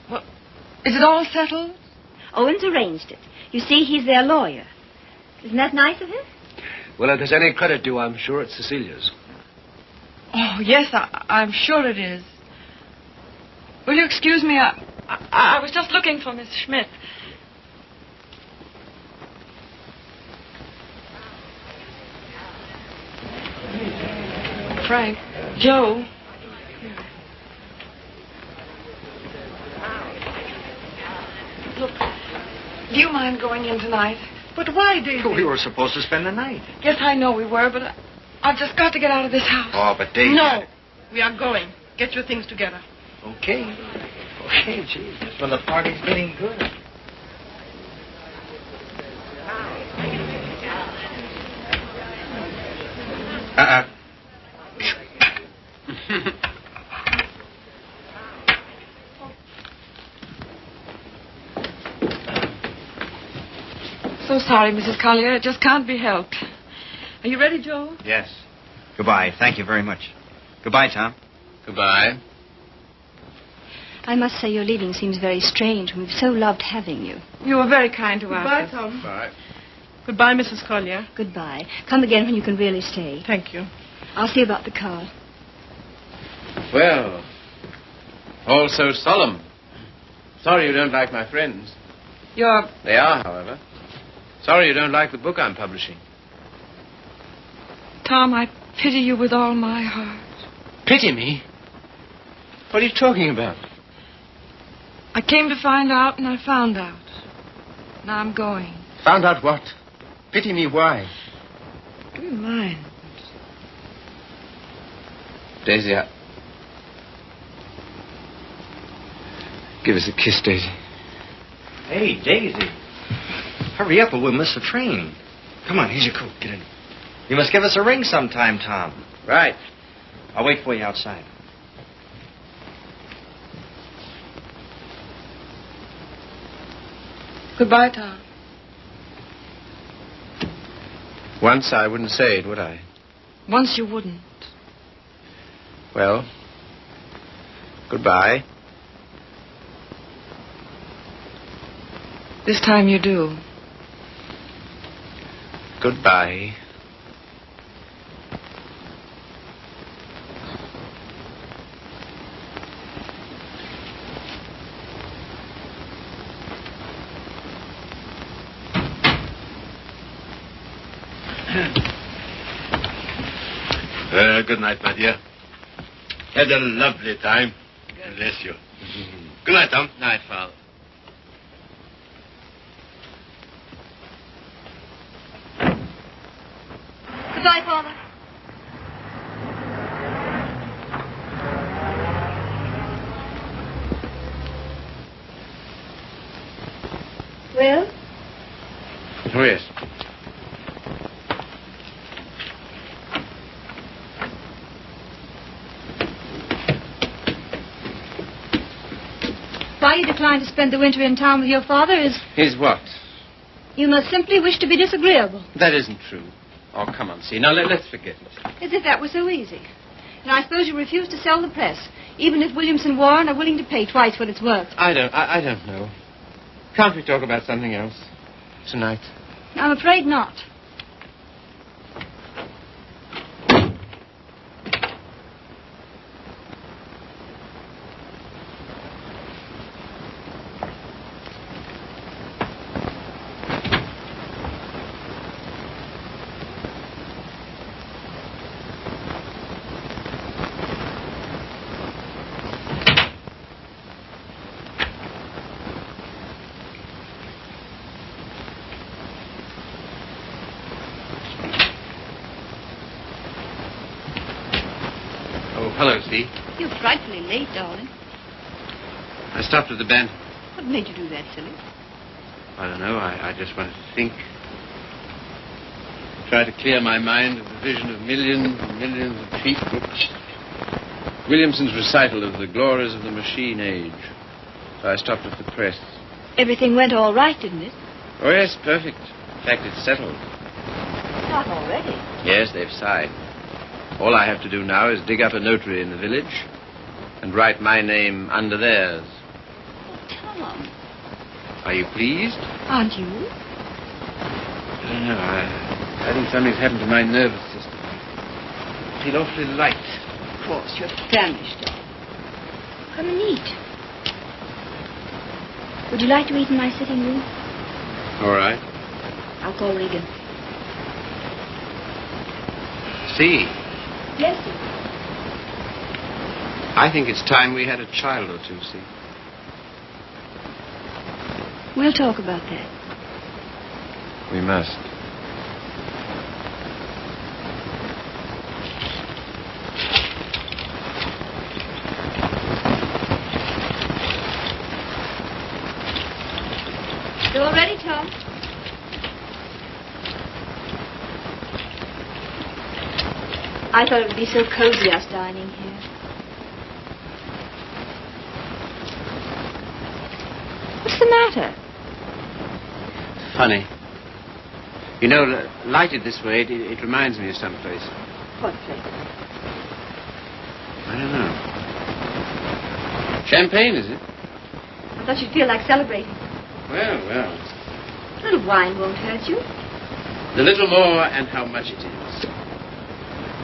Well, is it all settled? Owen's arranged it. You see, he's their lawyer. Isn't that nice of him? Well, if there's any credit due, I'm sure it's Cecilia's. Oh, yes, I'm sure it is. Will you excuse me? I was just looking for Miss Schmidt. Frank. Joe. Look, do you mind going in tonight? But why, Daisy? We were supposed to spend the night. Yes, I know we were, but I've just got to get out of this house. Oh, but Daisy... No, we are going. Get your things together. Okay, gee. That's when the party's getting good. So sorry, Mrs. Collier. It just can't be helped. Are you ready, Joe? Yes. Goodbye. Thank you very much. Goodbye, Tom. Goodbye. I must say your leaving seems very strange. We've so loved having you. You were very kind to us. Goodbye, Tom. Bye. Goodbye, Mrs. Collier. Goodbye. Come again when you can really stay. Thank you. I'll see about the car. Well, all so solemn. Sorry you don't like my friends. They are, however. Sorry you don't like the book I'm publishing. Tom, I pity you with all my heart. Pity me? What are you talking about? I came to find out, and I found out. Now I'm going. Found out what? Pity me why? Do you mind? Daisy, Give us a kiss, Daisy. Hey, Daisy. Hurry up or we'll miss the train. Come on, here's your coat. Get in. You must give us a ring sometime, Tom. Right. I'll wait for you outside. Goodbye, Tom. Once I wouldn't say it, would I? Once you wouldn't. Well, goodbye. This time you do. Goodbye. Good night, my dear. Had a lovely time. Bless you. Good night, Tom. Night, Father. Goodbye, Father. Well? Oh, yes. Why you decline to spend the winter in town with your father is... Is what? You must simply wish to be disagreeable. That isn't true. Oh, come on, see. Now, let's forget it. As if that were so easy. And I suppose you refuse to sell the press, even if Williams and Warren are willing to pay twice what it's worth. I don't know. Can't we talk about something else tonight? I'm afraid not. Hello, Steve. You're frightfully late, darling. I stopped at the band. What made you do that, silly? I don't know. I just wanted to think. Try to clear my mind of the vision of millions and millions of cheap books. Williamson's recital of the glories of the machine age. So I stopped at the press. Everything went all right, didn't it? Oh, yes, perfect. In fact, it's settled. Not already. Yes, they've signed. All I have to do now is dig up a notary in the village and write my name under theirs. Oh, Tom. Are you pleased? Aren't you? I don't know. I think something's happened to my nervous system. I feel awfully light. Of course, you're famished. Come and eat. Would you like to eat in my sitting room? All right. I'll call Regan. See, Yes, sir. I think it's time we had a child or two, see. We'll talk about that. We must. You all ready, Tom? I thought it would be so cozy us dining here. What's the matter? Funny. You know, lighted this way, it reminds me of some place. What place? I don't know. Champagne, is it? I thought you'd feel like celebrating. Well. A little wine won't hurt you. The little more and how much it is.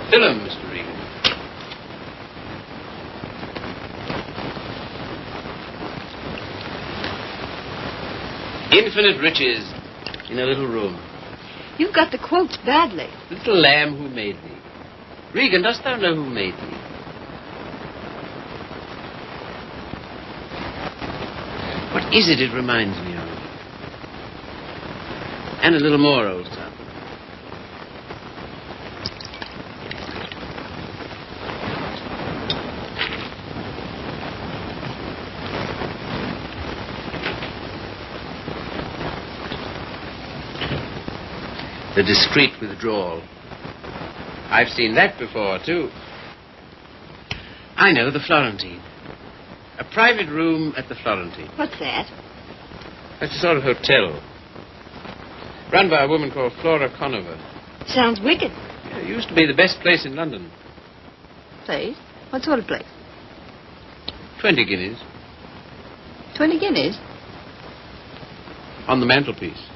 Fill 'em, Mr. Regan. Infinite riches in a little room. You've got the quotes badly. Little lamb who made thee. Regan, dost thou know who made thee? What is it reminds me of? And a little more, old son. The discreet withdrawal. I've seen that before, too. I know, the Florentine. A private room at the Florentine. What's that? That's a sort of hotel. Run by a woman called Flora Conover. Sounds wicked. It used to be the best place in London. Place? What sort of place? 20 guineas. 20 guineas? On the mantelpiece.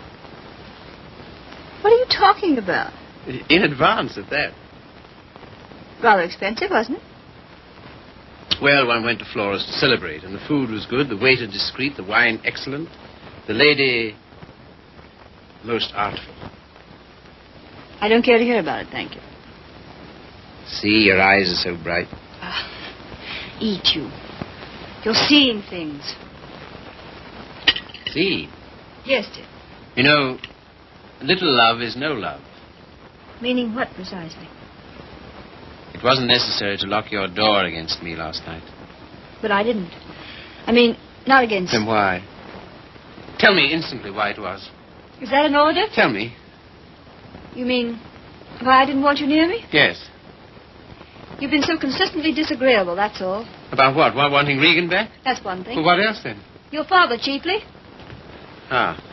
What are you talking about? In advance at that. Rather expensive, wasn't it? Well, one went to Flora's to celebrate, and the food was good, the waiter discreet, the wine excellent, the lady most artful. I don't care to hear about it, thank you. See, your eyes are so bright. Eat you. You're seeing things. See? Yes, dear. You know, little love is no love. Meaning what, precisely? It wasn't necessary to lock your door against me last night. But I didn't. I mean, not against... Then why? Tell me instantly why it was. Is that an order? Tell me. You mean why I didn't want you near me? Yes. You've been so consistently disagreeable, that's all. About what? Wanting Regan back? That's one thing. Well, what else then? Your father, chiefly. Ah.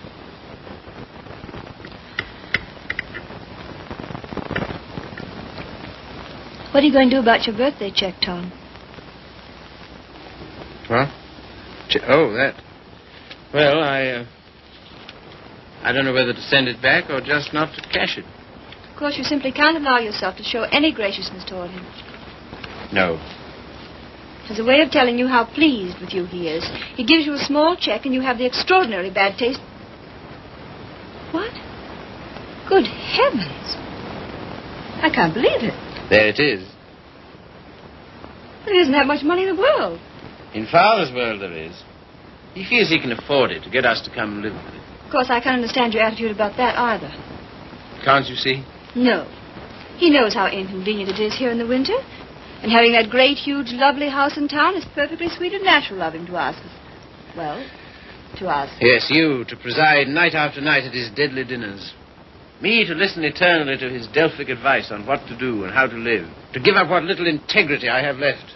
What are you going to do about your birthday check, Tom? What? Oh, that. Well, I don't know whether to send it back or just not to cash it. Of course, you simply can't allow yourself to show any graciousness toward him. No. As a way of telling you how pleased with you he is, he gives you a small check and you have the extraordinary bad taste... What? Good heavens. I can't believe it. There it is. There isn't that much money in the world. In Father's world there is. He feels he can afford it to get us to come live with it. Of course, I can't understand your attitude about that either. Can't you see? No. He knows how inconvenient it is here in the winter. And having that great, huge, lovely house in town is perfectly sweet and natural of him to ask us. Well, to ask. Yes, you, to preside night after night at his deadly dinners. Me to listen eternally to his Delphic advice on what to do and how to live. To give up what little integrity I have left.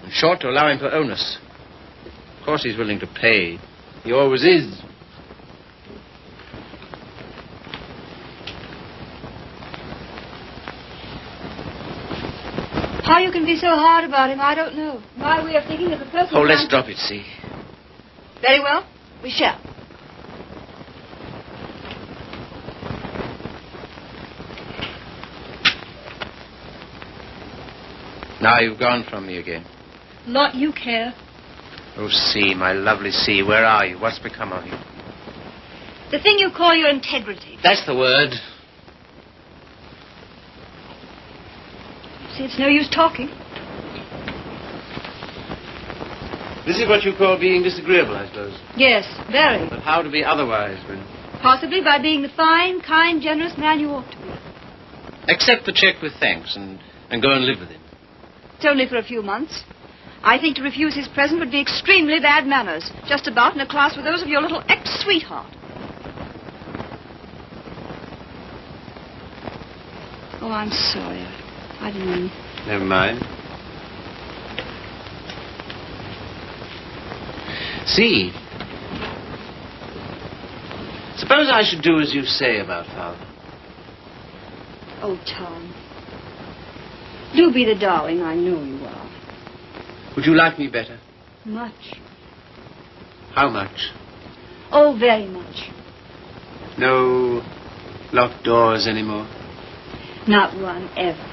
In short, to allow him to own us. Of course he's willing to pay. He always is. How you can be so hard about him, I don't know. My way of thinking of a person... Oh, let's drop it, see. Very well. We shall. Now you've gone from me again. Not you care. Oh, C, my lovely C, where are you? What's become of you? The thing you call your integrity. That's the word. See, it's no use talking. This is what you call being disagreeable, I suppose. Yes, very. But how to be otherwise when... Possibly by being the fine, kind, generous man you ought to be. Accept the check with thanks and go and live with him. It's only for a few months. I think to refuse his present would be extremely bad manners. Just about in a class with those of your little ex-sweetheart. Oh, I'm sorry. I didn't mean... Never mind. See, suppose I should do as you say about Father. Oh, Tom. Do be the darling I know you are. Would you like me better? Much. How much? Oh, very much. No locked doors anymore? Not one, ever.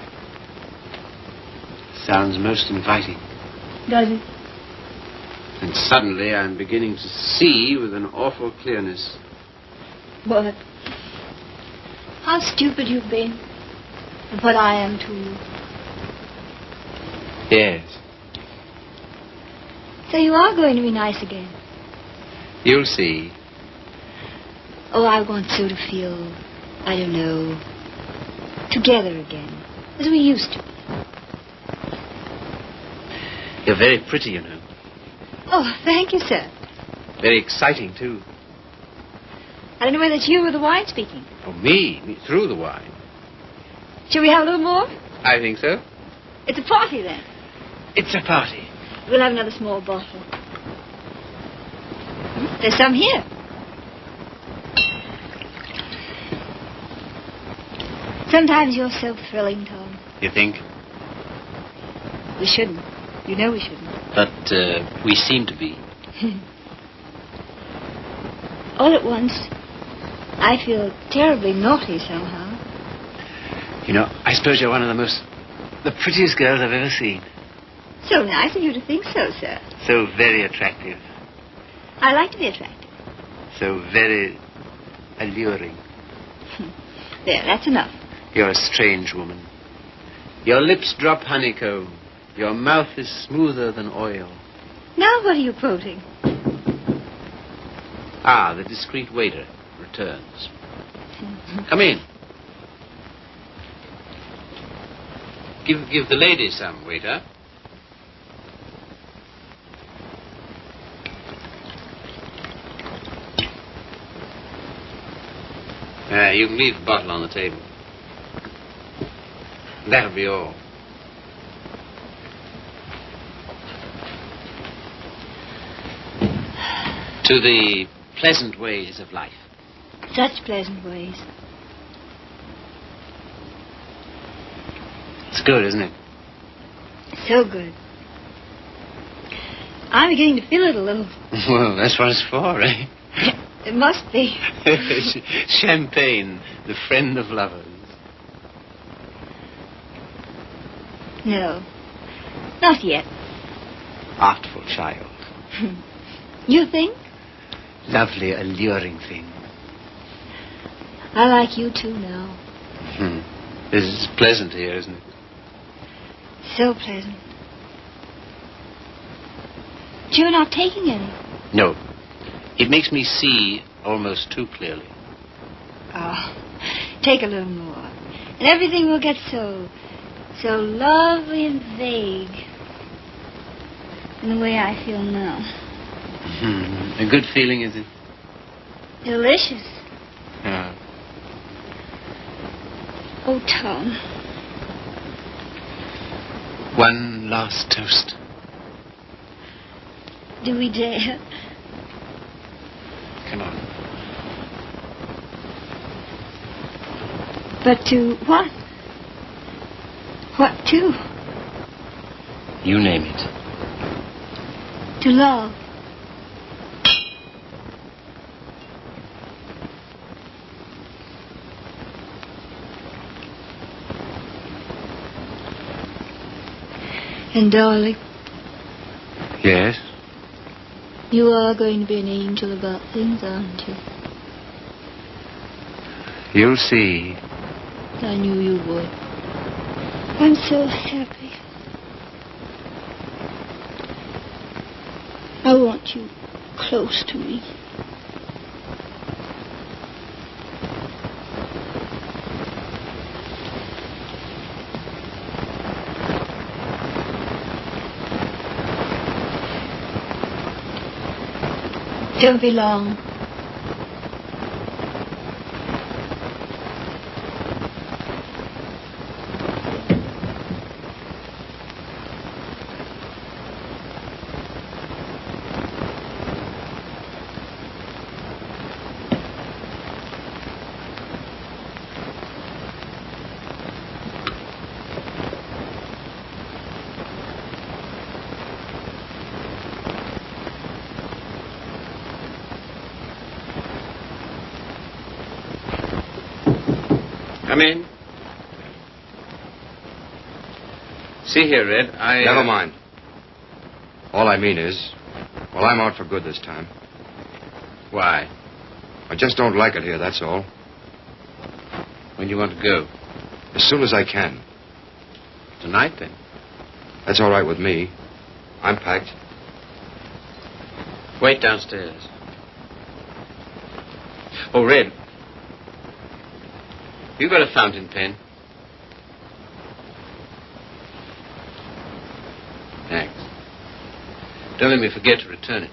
Sounds most inviting. Does it? And suddenly I'm beginning to see with an awful clearness. What? How stupid you've been. And what I am to you. Yes. So you are going to be nice again. You'll see. Oh, I want so to feel, I don't know, together again, as we used to. You're very pretty, you know. Oh, thank you, sir. Very exciting, too. I don't know whether it's you or the wine speaking. Oh, me through the wine. Shall we have a little more? I think so. It's a party, then. It's a party. We'll have another small bottle. There's some here. Sometimes you're so thrilling, Tom. You think? We shouldn't. You know we shouldn't. But we seem to be. All at once, I feel terribly naughty somehow. You know, I suppose you're one of the prettiest girls I've ever seen. So nice of you to think so, sir. So very attractive. I like to be attractive. So very alluring. There, that's enough. You're a strange woman. Your lips drop honeycomb. Your mouth is smoother than oil. Now what are you quoting? Ah, the discreet waiter returns. Come in. Give the lady some, waiter. You can leave the bottle on the table. That'll be all. To the pleasant ways of life. Such pleasant ways. It's good, isn't it? So good. I'm beginning to feel it a little. Well, that's what it's for, eh? It must be. Champagne, the friend of lovers. No, not yet. Artful child. You think? Lovely, alluring thing. I like you too now. This is pleasant here, isn't it? So pleasant. But you're not taking any. No. It makes me see almost too clearly. Oh, take a little more. And everything will get so lovely and vague. In the way I feel now. A good feeling, is it? Delicious. Yeah. Oh, Tom. One last toast. Do we dare? Come on. But to what? What to? You name it. To love. And darling. Yes? You are going to be an angel about things, aren't you? You'll see. I knew you would. I'm so happy. I want you close to me. Don't be long. Come in. See here, Red, Never mind. All I mean is, well, I'm out for good this time. Why? I just don't like it here, that's all. When do you want to go? As soon as I can. Tonight, then? That's all right with me. I'm packed. Wait downstairs. Oh, Red. You got a fountain pen? Thanks. Don't let me forget to return it.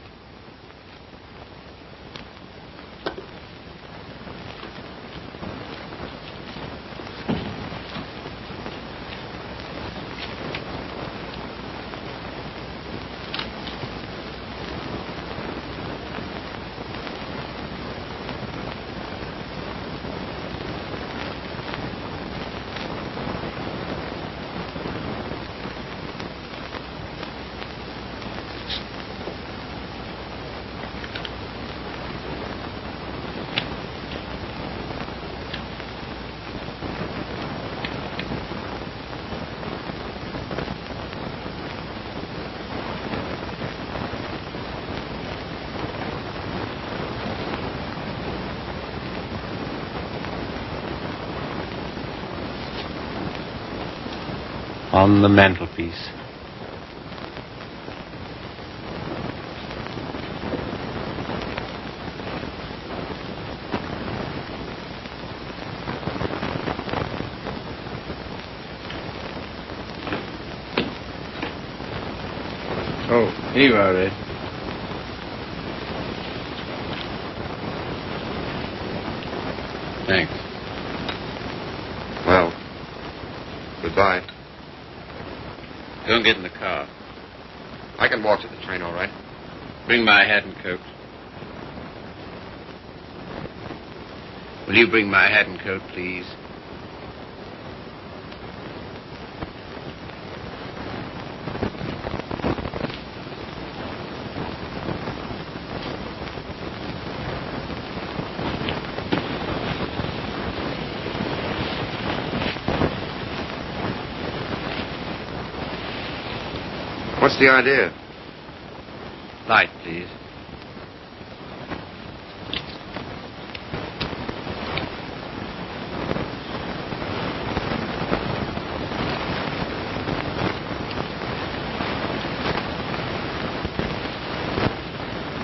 on the mantelpiece. Oh, here you are, Red. Thanks. Well, goodbye. Don't get in the car. I can walk to the train, all right? Bring my hat and coat. Will you bring my hat and coat, please? What's the idea? Light, please.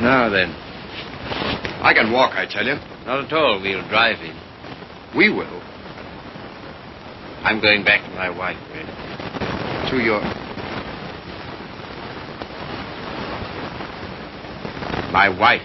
Now then. I can walk, I tell you. Not at all. We'll drive in. We will. I'm going back to my wife, Red. To your... My wife.